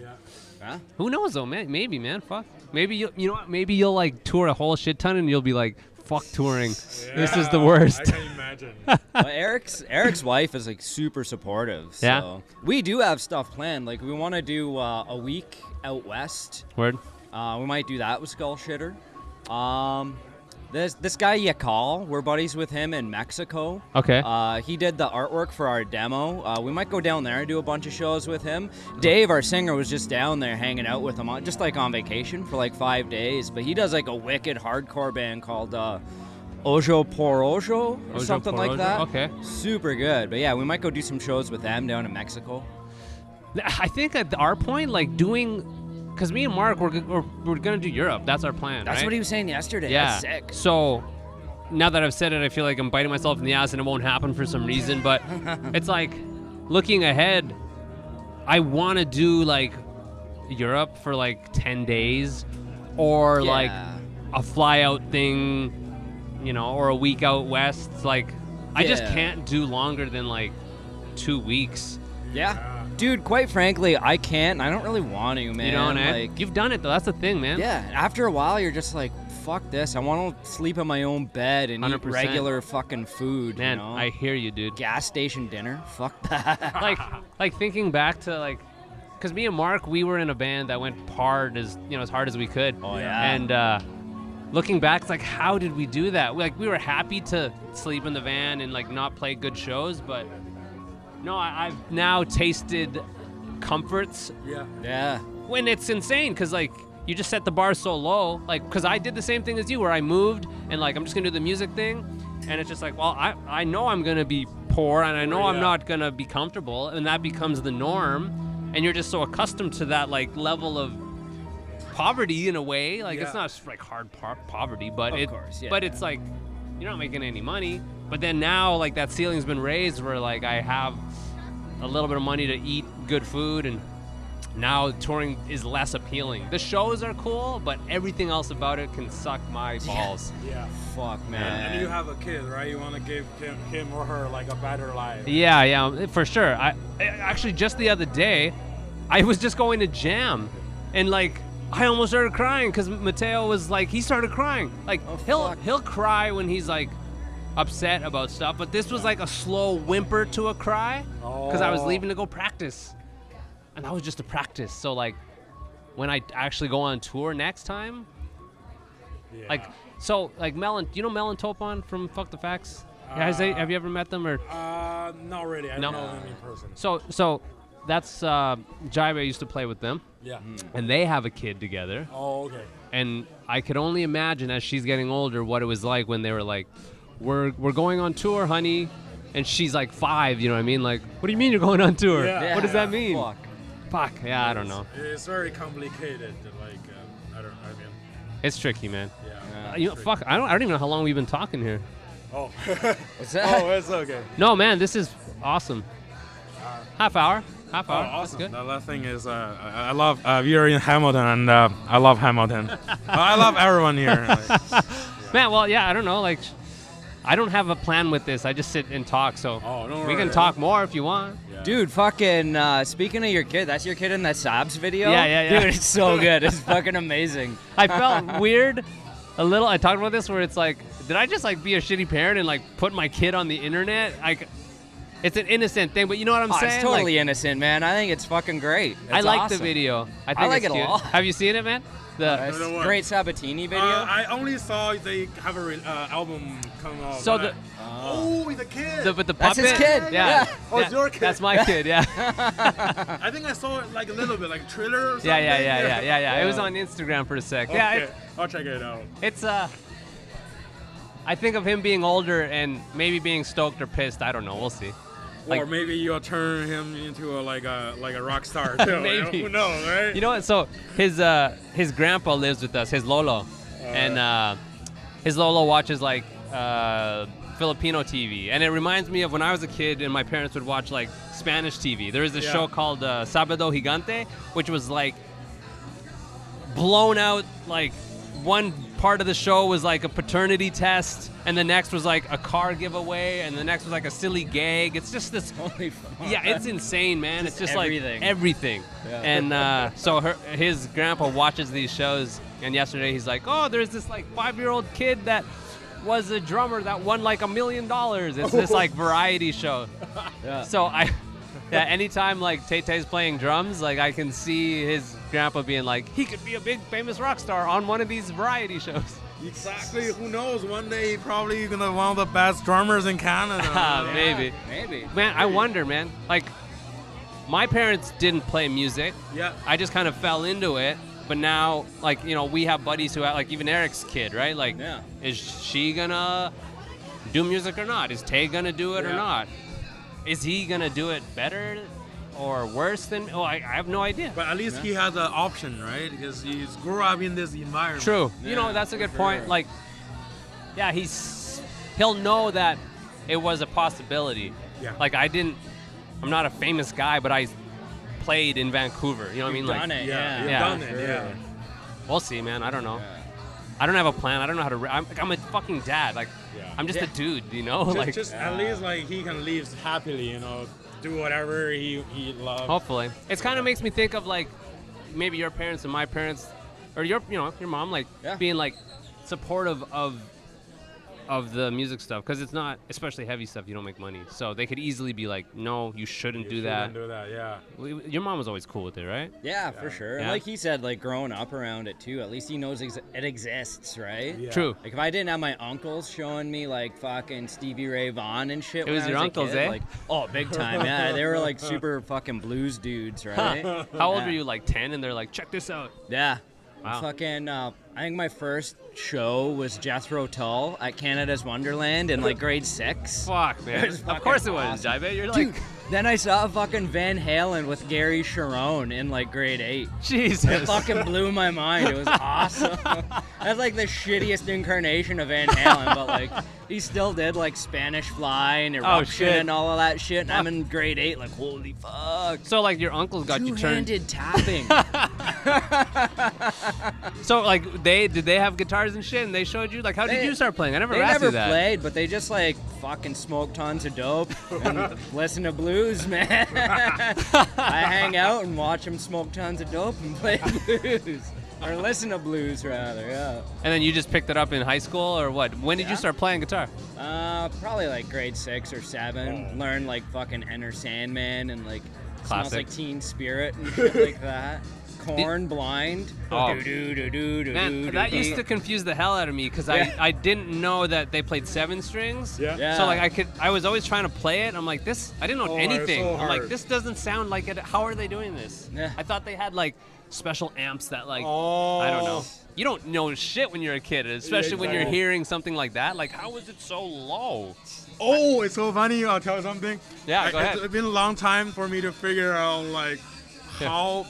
Huh? Who knows though, man? Maybe, man. Fuck. Maybe you know what? Maybe you'll like tour a whole shit ton and you'll be like, fuck touring. This is the worst. I can imagine. Well, Eric's wife is like super supportive. So Yeah? we do have stuff planned. Like we want to do a week out west. Word. We might do that with Skull Shitter. This guy Yakal, we're buddies with him in Mexico. Okay. He did the artwork for our demo. We might go down there and do a bunch of shows with him. Dave, our singer, was just down there hanging out with him, just like on vacation for like 5 days. But he does like a wicked hardcore band called Ojo por Ojo or Ojo something por like Ojo? that. Okay. Super good. But yeah, we might go do some shows with them down in Mexico. I think at our point, like doing, because me and Mark, we're gonna do Europe. That's our plan. That's right? what he was saying yesterday. Yeah. That's sick. So now that I've said it, I feel like I'm biting myself in the ass and it won't happen for some reason. But it's like looking ahead, I want to do like Europe for like 10 days or like a fly out thing, you know, or a week out west. It's like I just can't do longer than like 2 weeks. Yeah. Dude, quite frankly, I can't. I don't really want to, man. You know, like, you've done it though. That's the thing, man. yeah, after a while, you're just like, fuck this. I want to sleep in my own bed and 100%. eat regular fucking food. Man, you know? I hear you, dude. Gas station dinner. Fuck that. like thinking back to like, because me and Mark, we were in a band that went hard as hard as we could. Oh, yeah. And looking back, it's like, how did we do that? We were happy to sleep in the van and like not play good shows, but no, I've now tasted comforts. Yeah. When it's insane, because like you just set the bar so low, like because I did the same thing as you, where I moved and like I'm just gonna do the music thing, and it's just like, well, I know I'm gonna be poor and I know I'm not gonna be comfortable, and that becomes the norm, and you're just so accustomed to that like level of poverty in a way. Like it's not like hard poverty, but Of course, yeah. but it's like you're not making any money. But then now like that ceiling's been raised where like I have a little bit of money to eat good food, and now touring is less appealing. The shows are cool, but everything else about it can suck my balls. Yeah. Fuck, man. And you have a kid, right? You want to give him or her like a better life. Yeah, for sure. I actually just the other day, I was just going to jam, and like I almost started crying because Mateo was like, he started crying. Like he'll cry when he's like upset about stuff, but this was like a slow whimper to a cry because I was leaving to go practice, and that was just a practice. So like when I actually go on tour next time, like Melon, you know Melon Topon from Fuck the Facts? Have you ever met them or? Not really. I don't know them in person. So that's Jaibe used to play with them. Yeah. And they have a kid together. Oh, okay. And I could only imagine as she's getting older what it was like when they were like, we're going on tour, honey. And she's like 5, you know what I mean? Like, what do you mean you're going on tour? Yeah. What does that mean? Fuck. Yeah, I don't know. It's very complicated. Like, I mean. It's tricky, man. Yeah. Fuck, I don't even know how long we've been talking here. Oh. What's that? Oh, it's okay. No, man, this is awesome. Half hour. Awesome. That's good. The last thing is, I love, you're in Hamilton, and I love Hamilton. I love everyone here. Man, well, yeah, I don't know. Like, I don't have a plan with this. I just sit and talk, so don't we worry. can talk more if you want. Yeah. Dude, fucking, speaking of your kid, that's your kid in that Sabs video? Yeah. Dude, it's so good. It's fucking amazing. I felt weird a little. I talked about this where it's like, did I just like be a shitty parent and like put my kid on the internet? Like, it's an innocent thing, but you know what I'm saying? It's totally like, innocent, man. I think it's fucking great. I It's like awesome. the video. I think I like it's it a cute. lot. Have you seen it, man? It's No, what? great Sabatini video. I only saw they have a album come out. So but he's a kid. but the That's puppet. his kid. Yeah. Oh, it's your kid. That's my kid. Yeah. I think I saw it like a little bit, like a trailer or something. Yeah. It was on Instagram for a sec. Okay. Yeah. I'll check it out. It's I think of him being older and maybe being stoked or pissed. I don't know. We'll see. Or maybe you'll turn him into a rock star too. Maybe. Who knows, right? You know what? So his grandpa lives with us, his Lolo, and his Lolo watches like Filipino TV, and it reminds me of when I was a kid and my parents would watch like Spanish TV. There was this show called Sabado Gigante, which was like blown out. Like one part of the show was like a paternity test, and the next was like a car giveaway, and the next was like a silly gag. It's just this. Holy fuck. Yeah, it's insane, man. It's just everything. like everything. Yeah. And so his grandpa watches these shows, and yesterday he's like, oh, there's this like 5-year-old kid that was a drummer that won like $1 million. It's this like variety show. Yeah. So anytime like Tay-Tay's playing drums, like I can see his grandpa being like, he could be a big famous rock star on one of these variety shows. Exactly. Who knows? One day he probably gonna one of the best drummers in Canada. Maybe. Man, I wonder, man. Like, my parents didn't play music. Yeah. I just kind of fell into it. But now, like, you know, we have buddies who have, like, even Eric's kid, right? Like, is she gonna do music or not? Is Tay gonna do it or not? Is he gonna do it better or worse than? Oh, I have no idea. But at least he has an option, right? Because he's grew up in this environment. True. You know, that's a good point. Like, yeah, he'll know that it was a possibility. Yeah. Like, I'm not a famous guy, but I played in Vancouver. You know what I mean? Done Like, it, You've Yeah. done it. Sure. Yeah. we'll see, man. I don't know. I don't have a plan. I don't know how to. I'm a fucking dad. Like, I'm just a dude, you know. Just at least like he can live happily, you know, do whatever he loves. Hopefully, it kind of makes me think of like maybe your parents and my parents, or your mom, like being like supportive of the music stuff, because it's not, especially heavy stuff, you don't make money, so they could easily be like, no, you shouldn't do that. Yeah. Your mom was always cool with it, right? Yeah, for sure. And Yeah. like he said, like growing up around it too, at least he knows it exists, right? Yeah. True. Like if I didn't have my uncles showing me like fucking Stevie Ray Vaughan and shit, It was when your I uncles, a kid, eh? Like, oh, big time. Yeah, they were like super fucking blues dudes, right? How old Yeah. were you? Like 10, and they're like, check this out. Yeah. Wow. Fucking I think my first show was Jethro Tull at Canada's Wonderland in like grade 6. Fuck, man. Of course it was, awesome. Jive. You're like, Dude, then I saw fucking Van Halen with Gary Sharon in like grade 8. Jesus. It fucking blew my mind. It was awesome. That's like the shittiest incarnation of Van Halen, but like he still did like Spanish Fly and Eruption shit. and all of that shit. And I'm in grade 8, like holy fuck. So like your uncles got you turned. Two-handed tapping. So like did they have guitars and shit and they showed you? Like how did you start playing? I never asked you that. They never played, but they just like fucking smoke tons of dope and listen to blues, man. I hang out and watch them smoke tons of dope and play blues. Or listen to blues, rather, yeah. And then you just picked it up in high school, or what? When did you start playing guitar? Probably like grade 6 or 7. Learned like fucking Enter Sandman and like Smells Like Teen Spirit and shit like that. Corn, Blind. Oh. Do-do-do-do-do-do-do. Man, that used to confuse the hell out of me because I didn't know that they played 7 strings. Yeah. So like I was always trying to play it. I'm like, this, I didn't know anything. so I'm like, hard. this doesn't sound like it. How are they doing this? Yeah. I thought they had like special amps that like, I don't know. You don't know shit when you're a kid, especially when you're hearing something like that. Like, how is it so low? Oh, it's so funny. I'll tell you something. Yeah, go ahead. It's been a long time for me to figure out like how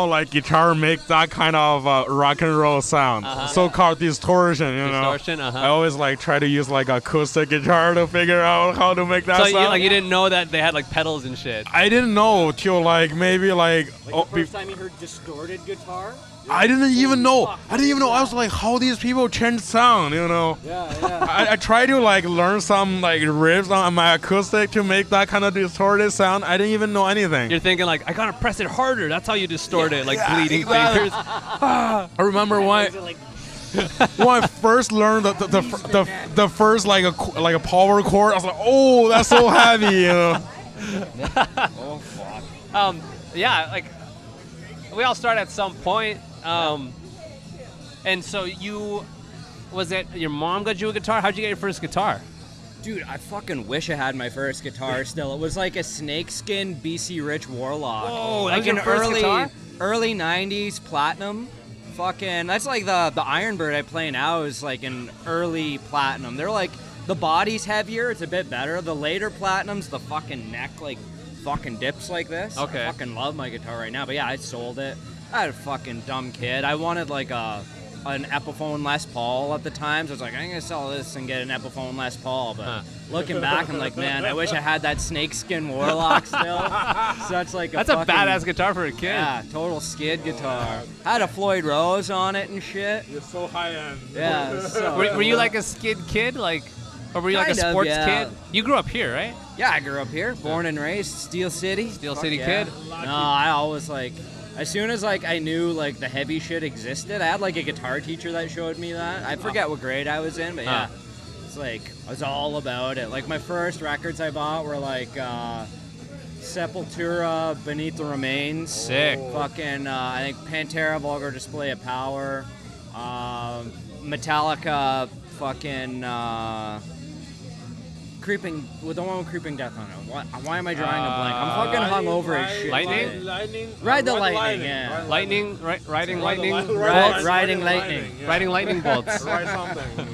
like guitar make that kind of rock and roll sound, so-called distortion. You know, I always like try to use like acoustic guitar to figure out how to make that So sound. you didn't know that they had like pedals and shit. I didn't know till like maybe like The first time you heard distorted guitar? I didn't even know. I was like, how these people change sound, you know? Yeah. I tried to like learn some like riffs on my acoustic to make that kind of distorted sound. I didn't even know anything. You're thinking like, I gotta press it harder. That's how you distort it, like bleeding exactly. fingers. I remember when I first learned the first like a power chord, I was like, oh, that's so heavy, you know? Oh, fuck. Yeah, like we all start at some point. And so was it your mom got you a guitar? How'd you get your first guitar? Dude, I fucking wish I had my first guitar still. It was like a snakeskin BC Rich Warlock. Whoa, that like was your an first guitar? early 90s platinum. Fucking, that's like the Ironbird I play now is like an early platinum. They're like, the body's heavier, it's a bit better. The later platinums, the fucking neck like fucking dips like this. Okay. I fucking love my guitar right now, but yeah, I sold it. I had a fucking dumb kid. I wanted like an Epiphone Les Paul at the time, so I was like, I'm gonna sell this and get an Epiphone Les Paul. But looking back, I'm like, man, I wish I had that snakeskin Warlock still. That's like That's a a badass guitar for a kid. Yeah, total skid guitar. Had a Floyd Rose on it and shit. You're so high end. Yeah. So Were you like a skid kid, like, or were you like a Kind of, sports yeah. kid? You grew up here, right? Yeah, I grew up here, born and raised, Steel City. Steel Fuck City yeah. kid? No, I always like, as soon as like I knew like the heavy shit existed, I had like a guitar teacher that showed me that. I forget what grade I was in, but yeah, it's like I was all about it. Like my first records I bought were like Sepultura, Beneath the Remains. Sick. Fucking, I think Pantera, Vulgar Display of Power, Metallica, fucking. Creeping, with the one with Creeping Death on it. Why am I drawing a blank? I'm fucking hungover as shit. Lightning? today. Lightning? Ride the lightning, yeah. Lightning, riding lightning, Riding lightning. Yeah. riding lightning bolts. Write something.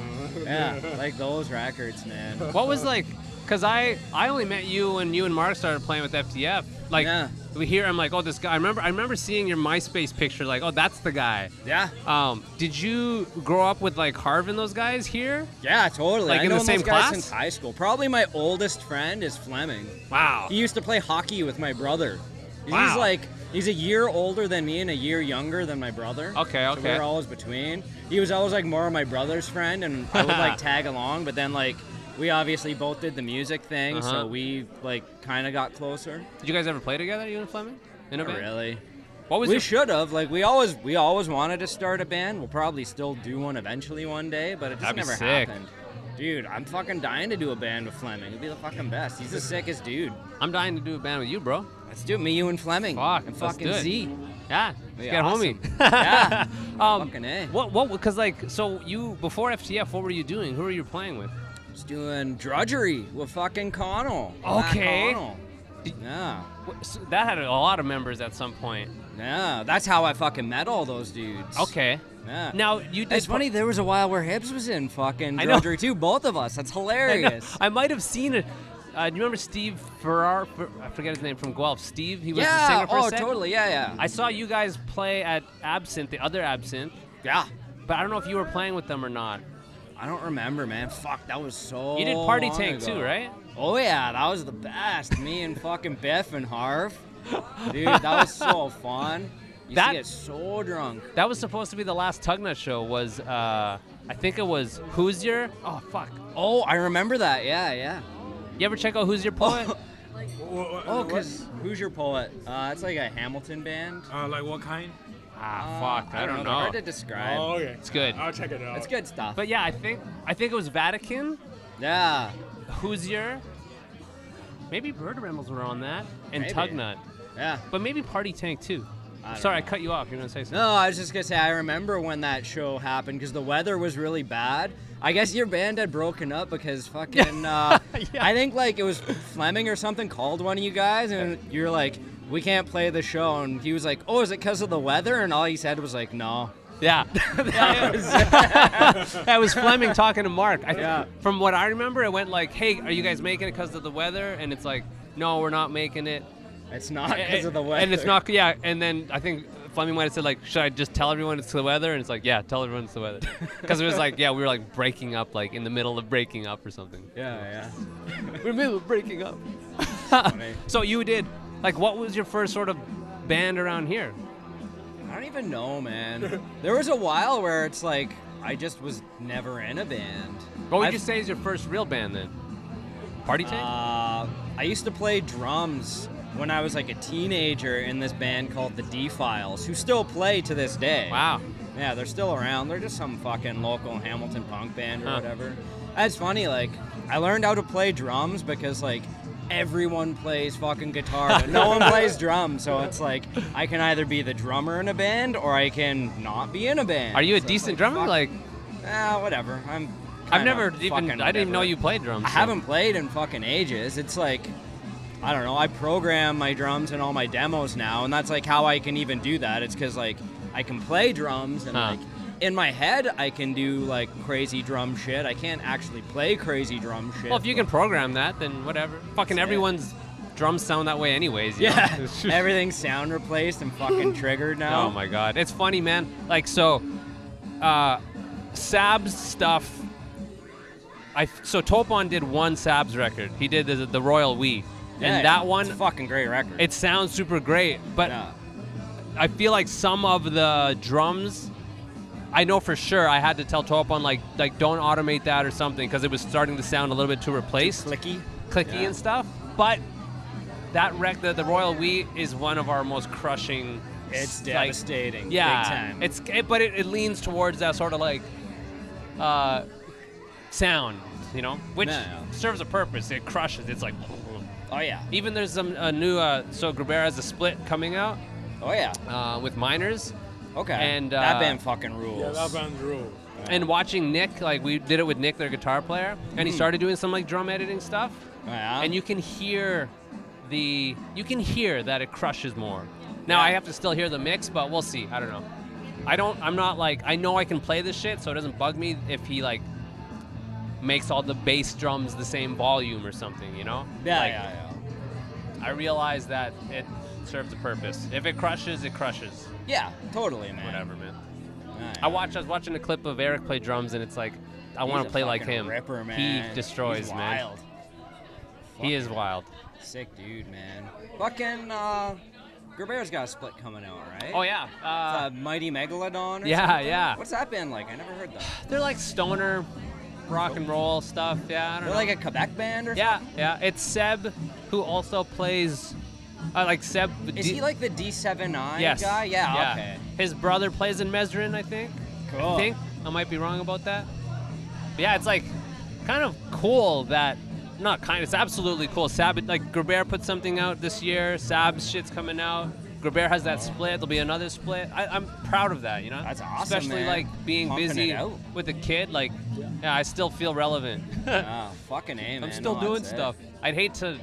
Yeah, like those records, man. What was like? Cause I only met you when you and Mark started playing with FTF. Like Yeah. we hear, I'm like, oh, this guy. I remember seeing your MySpace picture. Like, oh, that's the guy. Yeah. Did you grow up with like Harv and those guys here? Yeah, totally. Like I in the know same those guys class? since high school. Probably my oldest friend is Fleming. Wow. He used to play hockey with my brother. Wow. He's a year older than me and a year younger than my brother. Okay, So okay. we were always between. He was always like more of my brother's friend, and I would like tag along. But then like we obviously both did the music thing, Uh-huh. so we like kind of got closer. Did you guys ever play together, you and Fleming? In a Not band? really. What was We your should have. Like we always wanted to start a band. We'll probably still do one eventually one day, but it just That'd be never sick. happened. Dude, I'm fucking dying to do a band with Fleming. It'd be the fucking best. He's the sickest dude. I'm dying to do a band with you, bro. Let's do it. Me, you, and Fleming. Fuck, and let's fucking do it. Z. Yeah, Be get awesome. homie. Yeah. Um, Fucking A. What? Because like, so you before FTF, what were you doing? Who were you playing with? Just doing drudgery with fucking Connell. Matt Okay. Connell. Yeah. So that had a lot of members at some point. Yeah, that's how I fucking met all those dudes. Okay. Yeah. Now you did. It's funny. There was a while where Hibbs was in fucking I know. drudgery too. Both of us. That's I know. hilarious. I might have seen it. Do you remember Steve Ferrar? I forget his name, from Guelph. Steve. He was the Yeah. singer for a Oh, sec. totally. Yeah. I saw you guys play at Absinthe, the other Absinthe, Yeah. but I don't know if you were playing with them or not. I don't remember, man. Fuck, that was so. You did Party long Tank ago. too, right? Oh yeah, that was the best. Me and fucking Biff and Harv. Dude, that was so fun. Used That- to get so drunk. That was supposed to be the last Tug Nut show. Was I think it was Who's Your? Oh fuck. Oh, I remember that. Yeah. You ever check out Who's Your Poet? Oh, cause Who's Your Poet? It's like a Hamilton band. Like what kind? Fuck. I don't They're know. hard to describe. Oh, okay. It's good. I'll check it out. It's good stuff. But yeah, I think it was Vatican. Yeah. Who's Your? Maybe Bird Rentals were on that, and Maybe. Tug Nut. Yeah. But maybe Party Tank too. don't Sorry, I know. cut you off. You're gonna say something. No, I was just gonna say I remember when that show happened because the weather was really bad. I guess your band had broken up because fucking I think like it was Fleming or something called one of you guys and you're like, we can't play the show, and he was like, oh, is it because of the weather? And all he said was like, no. Yeah. That was Fleming talking to Mark. Yeah. From what I remember, it went like, hey, are you guys making it because of the weather? And it's like, no, we're not making it. It's not because of the weather. And it's not, yeah. And then I think Fleming might have said, like, should I just tell everyone it's the weather? And it's like, yeah, tell everyone it's the weather. Because it was like, yeah, we were like breaking up, like in the middle of breaking up or something. Yeah. We're in the middle of breaking up. Funny. So you did, like, what was your first sort of band around here? I don't even know, man. There was a while where it's like I just was never in a band. What would I've- you say is your first real band then? Party Tank? I used to play drums when I was like a teenager in this band called the D-Files, who still play to this day. Wow. Yeah, they're still around. They're just some fucking local Hamilton punk band or Huh. whatever. That's funny, like, I learned how to play drums because, like, everyone plays fucking guitar, but no one plays drums, so it's like, I can either be the drummer in a band or I can not be in a band. Are you a So it's decent like, drummer? fuck- Like, whatever. I've never even, I didn't even know whatever. you played drums. I so- haven't played in fucking ages. It's like, I don't know, I program my drums in all my demos now, and that's like how I can even do that. It's because like I can play drums and Huh. like in my head I can do like crazy drum shit. I can't actually play crazy drum shit. Well, if you can program that, then whatever. Fucking That's it. everyone's drums sound that way anyways. You Yeah, know? everything's sound replaced and fucking triggered now. Oh my god, it's funny, man. Like, so, Sab's stuff. So Topon did one Sab's record. He did the Royal We, Yeah, and that one, it's a fucking great record. it sounds super great. But yeah. I feel like some of the drums, I know for sure I had to tell Topon like don't automate that or something because it was starting to sound a little bit too replaced, clicky. clicky Yeah. and stuff. But that the Royal We is one of our most crushing. It's like, devastating. Yeah, Big time. but it leans towards that sort of like sound, you know, which Yeah. serves a purpose. It crushes. It's like Oh yeah. even there's some new. So Gruber has a split coming out Oh yeah. with Miners, Okay. and, that band fucking rules. Yeah, that band's rule. and watching Nick, like we did it with Nick, their guitar player, and he started doing some like drum editing stuff, Oh, yeah. and you can hear that it crushes more. Now Yeah. I have to still hear the mix, but we'll see. I don't know. I'm not like, I know I can play this shit, so it doesn't bug me if he like makes all the bass drums the same volume or something, you know? Yeah, Like, yeah. I realize that it serves a purpose. If it crushes, it crushes. Yeah, totally, man. Whatever, man. Yeah, I was watching a clip of Eric play drums, and it's like, I He's want a to play like fucking him. Ripper, man. He destroys, He's man. Wild. He is wild. Sick dude, man. Fucking Gruber's got a split coming out, right? Oh yeah. Mighty Megalodon. Or Yeah, something? yeah. What's that band like? I never heard that. They're like stoner, rock and roll stuff. Yeah, I don't They're know. like a Quebec band or Yeah, yeah. It's Seb, who also plays. Like Seb. something? Is he like the D7I yes. guy? Yeah, okay. His brother plays in Mesrin, I think. Cool. I think. I might be wrong about that. But yeah, it's like kind of cool that. Not kind. It's absolutely cool. Sab, like Gruber put something out this year. Sab's shit's coming out. Gruber has that split. There'll be another split. I'm proud of that. You know. That's awesome, Especially man. like being Pumping busy it out. with a kid. Like, yeah, I still feel relevant. Ah, fucking A, man. I'm still No, doing that's it. stuff. I'd hate to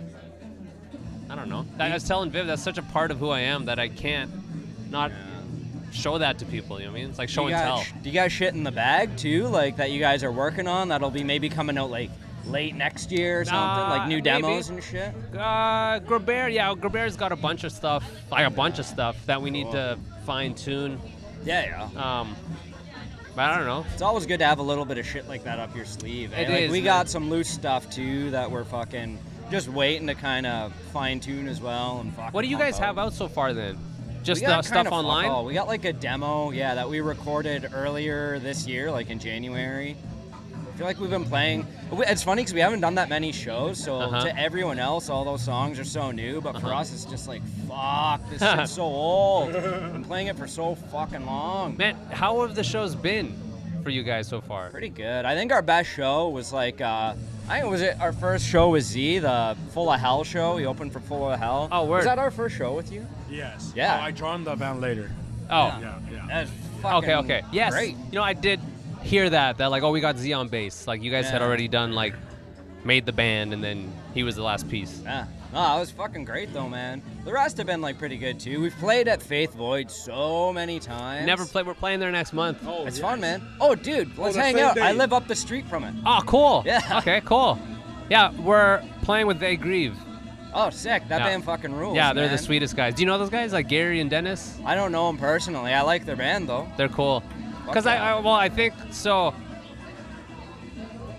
I don't know. I was telling Viv, that's such a part of who I am that I can't not show that to people. You know what I mean? It's like show and tell. Do you guys shit in the bag too, like that you guys are working on that'll be maybe coming out like late next year or something, like new demos and shit? Grabert's got a bunch of stuff, that we need to fine tune. Yeah. But I don't know. It's always good to have a little bit of shit like that up your sleeve. Eh? It Like, is, we man. got some loose stuff too that we're fucking just waiting to kind of fine tune as well. And fucking What do you pump guys have out so far then? Just We got stuff kinda fuck online? all. We got like a demo, that we recorded earlier this year, like in January. I feel like we've been playing. It's funny because we haven't done that many shows, so to everyone else, all those songs are so new. But for us, it's just like, fuck, this shit's so old. Been playing it for so fucking long. Man, how have the shows been for you guys so far? Pretty good. I think our best show was like, our first show was Z, the Full of Hell show. We opened for Full of Hell. Oh, word. Was that our first show with you? Yes. Yeah. Oh, I joined the band later. Oh. Yeah. That's fucking Okay. Yes. great. You know, I did hear that like, oh, we got Z on bass. Like, you guys had Yeah. already done, like, made the band, and then he was the last piece. Yeah. No, it was fucking great though, man. The rest have been like pretty good too. We've played at Faith Void so many times. Never played. We're playing there next month. Oh, It's fun, man. Oh, dude, let's the hang same out. day. I live up the street from it. Oh, cool. Yeah. Okay, cool. Yeah, we're playing with They Grieve. Oh, sick. That Yeah. band fucking rules. Yeah, they're the man. sweetest guys. Do you know those guys, like Gary and Dennis? I don't know them personally. I like their band though. They're cool. Because yeah. I think so.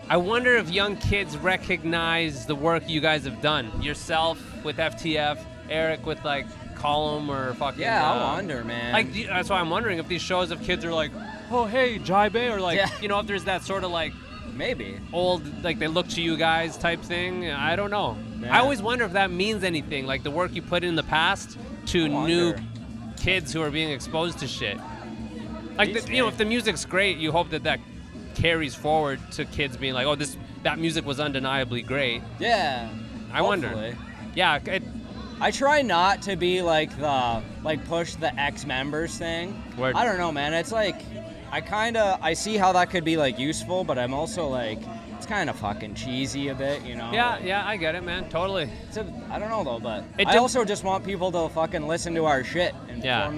I wonder if young kids recognize the work you guys have done. Yourself with FTF, Eric with like Column or fucking. Yeah, I wonder, man. Like that's why I'm wondering if these shows, if kids are like, oh hey, Jibe, or like, Yeah. you know, if there's that sort of like Maybe. old, like they look to you guys type thing. I don't know. Yeah. I always wonder if that means anything, like the work you put in the past to new wonder. kids who are being exposed to shit. Like, Jeez, you know, man. if the music's great, you hope that carries forward to kids being like, oh, that music was undeniably great. Yeah. I wonder. Hopefully. Yeah, I try not to be like push the ex-members thing. Word. I don't know, man. It's like I see how that could be like useful, but I'm also like it's kind of fucking cheesy a bit, you know. yeah, I get it, man. Totally. I don't know though, but It I did- also just want people to fucking listen to our shit and Yeah.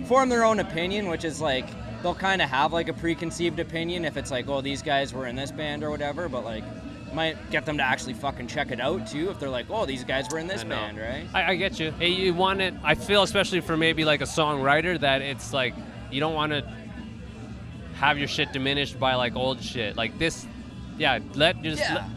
form their own opinion, which is like they'll kind of have like a preconceived opinion if it's like, oh, these guys were in this band or whatever, but like might get them to actually fucking check it out too if they're like, oh, these guys were in this I know. band, right? I get you. Hey, you want it. I feel, especially for maybe like a songwriter, that it's like you don't want to have your shit diminished by like old shit. Like this,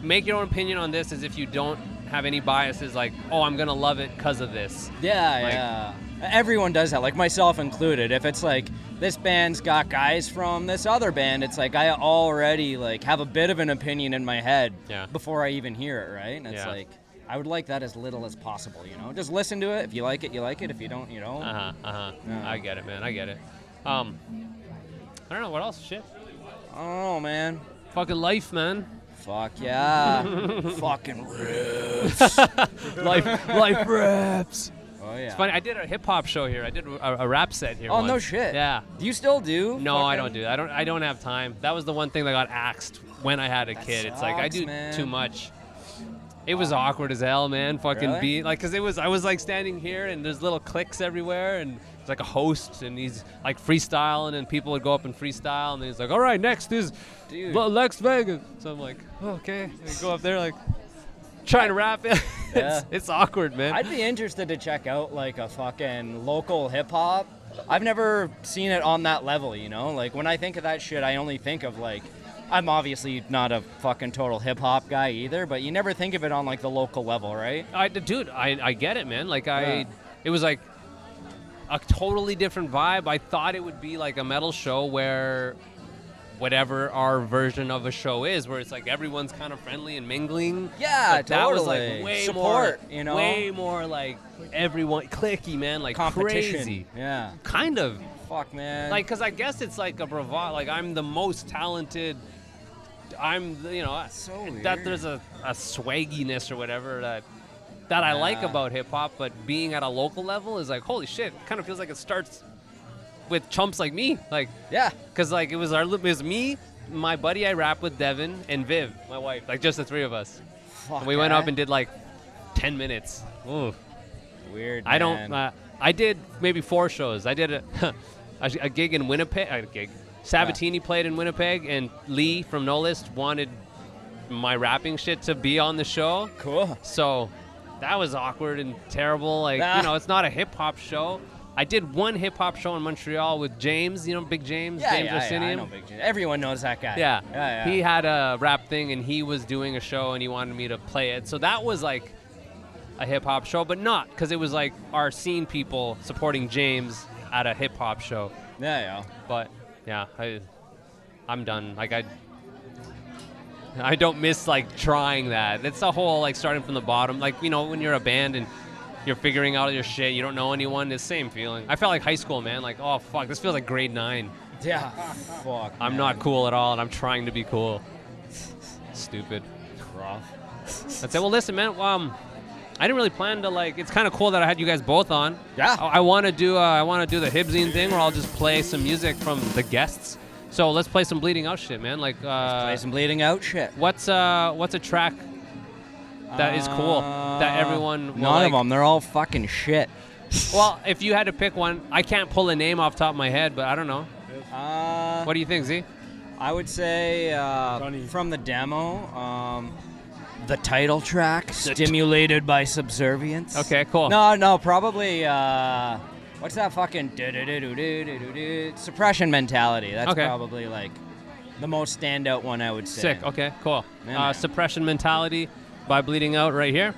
make your own opinion on this as if you don't have any biases. Like, oh, I'm gonna love it because of this. Yeah, Like- yeah. Everyone does that, like myself included. If it's like this band's got guys from this other band, it's like I already like have a bit of an opinion in my head before I even hear it, right? And it's like I would like that as little as possible, you know. Just listen to it. If you like it, you like it. If you don't, you don't. Yeah. I get it, man. I get it. I don't know what else. Shit. I don't know, man. Fucking life, man. Fuck yeah. Fucking rips. life raps. Oh yeah. It's funny. I did a hip hop show here. I did a rap set here. Oh once. no shit. Yeah. Do you still do? No, I don't do that. I don't have time. That was the one thing that got axed when I had a kid. It's like I sucks, do man. too much. It was awkward as hell, man. Fucking Really? beat like, cause I was like standing here and there's little clicks everywhere and it's like a host and he's like freestyling and people would go up and freestyle and he's like, all right, next is Dude. Lex Vegas. So I'm like, oh, okay. And go up there like trying to rap it. Yeah. It's awkward, man. I'd be interested to check out like a fucking local hip hop. I've never seen it on that level, you know? Like when I think of that shit, I only think of like I'm obviously not a fucking total hip hop guy either, but you never think of it on like the local level, right? Dude, I get it, man. Like Yeah. it was like a totally different vibe. I thought it would be like a metal show where whatever our version of a show is, where it's like everyone's kind of friendly and mingling. Yeah, But that was like totally. way Support, more, you know? way more like everyone clicky, man, like Competition. crazy. Yeah. Kind of. Fuck, man. Like, cause I guess it's like a bravado. Like I'm the most talented. You know, so weird. that there's a swagginess or whatever that I like Yeah. about hip hop, but being at a local level is like, holy shit, it kind of feels like it starts with chumps like me. Like, yeah. cause like it was me, my buddy I rap with, Devin, and Viv, my wife, like just the three of us. Fuck, And we went eh? up and did like 10 minutes. Ooh. Weird. I man. don't. I did maybe 4 shows. I did a gig in Winnipeg. Sabatini played in Winnipeg, and Lee from No List wanted my rapping shit to be on the show. Cool. So that was awkward and terrible. Like, it's not a hip hop show. I did one hip hop show in Montreal with James, Big James, James Orsinian. I know Big James. Everyone knows that guy. Yeah. He had a rap thing, and he was doing a show, and he wanted me to play it. So that was like a hip hop show, but not because it was like our scene people supporting James at a hip hop show. Yeah. But yeah, I'm done. Like I don't miss like trying that. It's the whole like starting from the bottom. Like, when you're a band and you're figuring out your shit, you don't know anyone, it's the same feeling. I felt like high school, man. Like, oh fuck, this feels like grade 9. Yeah. Fuck. I'm not cool at all, and I'm trying to be cool. Stupid. Rough. That's it. Well, listen, man. I didn't really plan to like. It's kind of cool that I had you guys both on. Yeah. I want to do the Hibzine thing where I'll just play some music from the guests. So let's play some Bleeding Out shit, man. Like let's play some Bleeding Out shit. What's a track that is cool that everyone will none like? of them. They're all fucking shit. Well, if you had to pick one, I can't pull a name off the top of my head, but I don't know. What do you think, Z? I would say from the demo, the title track, Stimulated by Subservience. Okay, cool. No, probably, what's that fucking Suppression Mentality. That's Okay. probably like the most standout one, I would say. Sick. Okay, cool. Yeah, Suppression Mentality by Bleeding Out right here.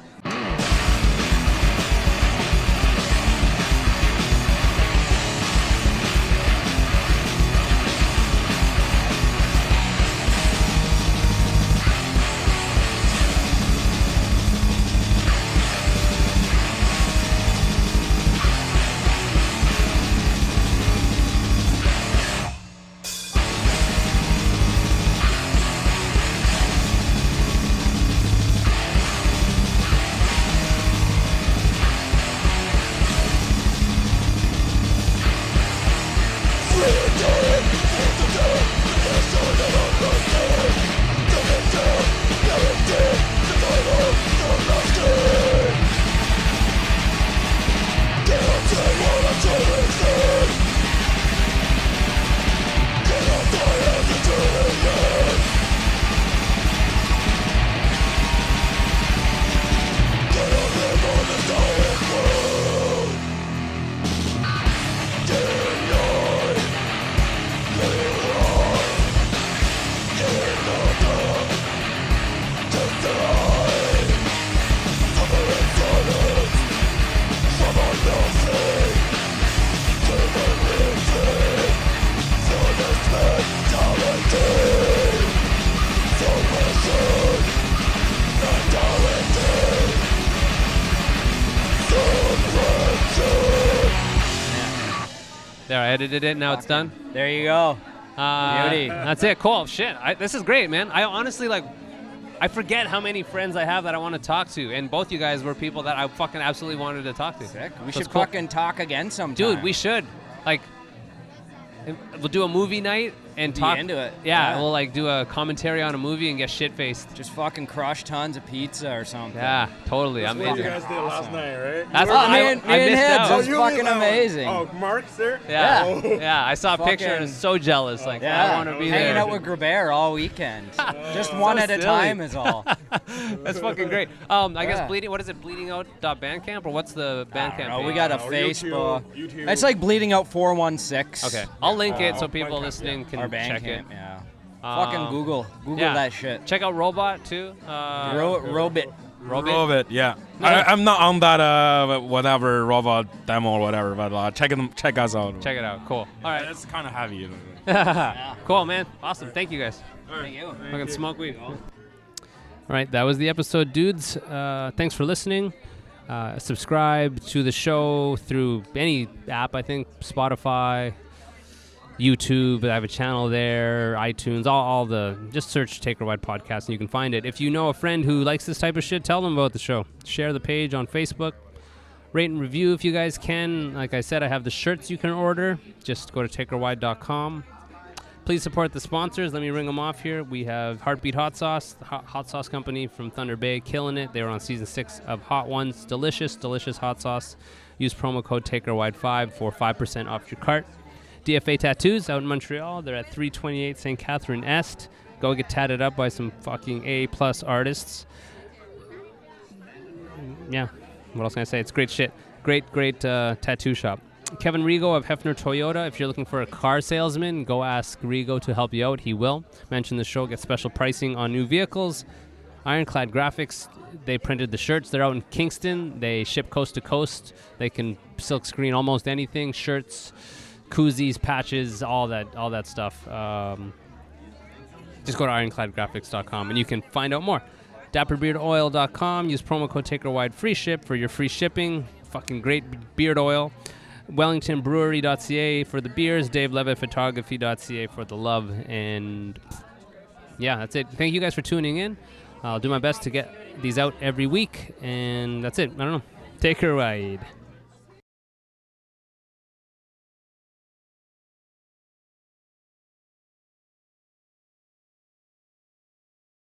There, I edited it. Now it's done. There you go. Beauty. That's it. Cool. Shit. This is great, man. I honestly, I forget how many friends I have that I want to talk to, and both you guys were people that I fucking absolutely wanted to talk to. Sick. We So should it's cool. fucking talk again sometime. Dude, we should. We'll do a movie night and Be talk. into it. Yeah, Yeah. we'll do a commentary on a movie and get shit-faced. Just fucking crush tons of pizza or something. Yeah, totally. I'm That's what into you it. guys did last night, right? That's Oh, what me I and missed Hibbs, out. it was you fucking mean that one? amazing. Oh, Mark's there? Yeah, Oh. yeah. I saw a picture and I was so jealous. Like, I want to be hanging there. out with Grabert all weekend. Just one So at a silly. time is all. That's fucking great. I guess Yeah. Bleeding. What is it? Bleedingout.bandcamp or what's the Bandcamp? Oh, page? we got a Oh, Facebook. YouTube. It's like Bleeding Out 416. Okay, I'll link it so Oh, people Bandcamp, listening can Our check it. Bandcamp, yeah. Fucking Google yeah. that shit. Check out Robot too. Robit. Robot, yeah. I'm not on that whatever robot demo or whatever, but check us out. Check it out. Cool. All right. It's kind of heavy. Cool, man. Awesome. Thank you guys. Thank you. Fucking smoke weed. All right, that was the episode, dudes. Thanks for listening. Subscribe to the show through any app, I think, Spotify, YouTube. I have a channel there, iTunes, all the. Just search Take Her Wide Podcast and you can find it. If you know a friend who likes this type of shit, tell them about the show. Share the page on Facebook. Rate and review if you guys can. Like I said, I have the shirts you can order. Just go to takerwide.com. Please support the sponsors. Let me ring them off here. We have Heartbeat Hot Sauce, the hot sauce company from Thunder Bay, killing it. They were on season 6 of Hot Ones. Delicious, delicious hot sauce. Use promo code TakerWide5 for 5% off your cart. DFA Tattoos out in Montreal. They're at 328 St. Catherine Est. Go get tatted up by some fucking A-plus artists. Yeah, what else can I say? It's great shit. Great tattoo shop. Kevin Rigo of Hefner Toyota. If you're looking for a car salesman, go ask Rigo to help you out. He will. Mention the show, get special pricing on new vehicles. Ironclad Graphics, they printed the shirts. They're out in Kingston. They ship coast to coast. They can silk screen almost anything. Shirts, koozies, patches, all that stuff. Just go to ironcladgraphics.com and you can find out more. Dapperbeardoil.com. Use promo code TakerWide free ship for your free shipping. Fucking great beard oil. WellingtonBrewery.ca for the beers. DaveLevittPhotography.ca for the love. And yeah, that's it. Thank you guys for tuning in. I'll do my best to get these out every week. And that's it. I don't know. Take her wide.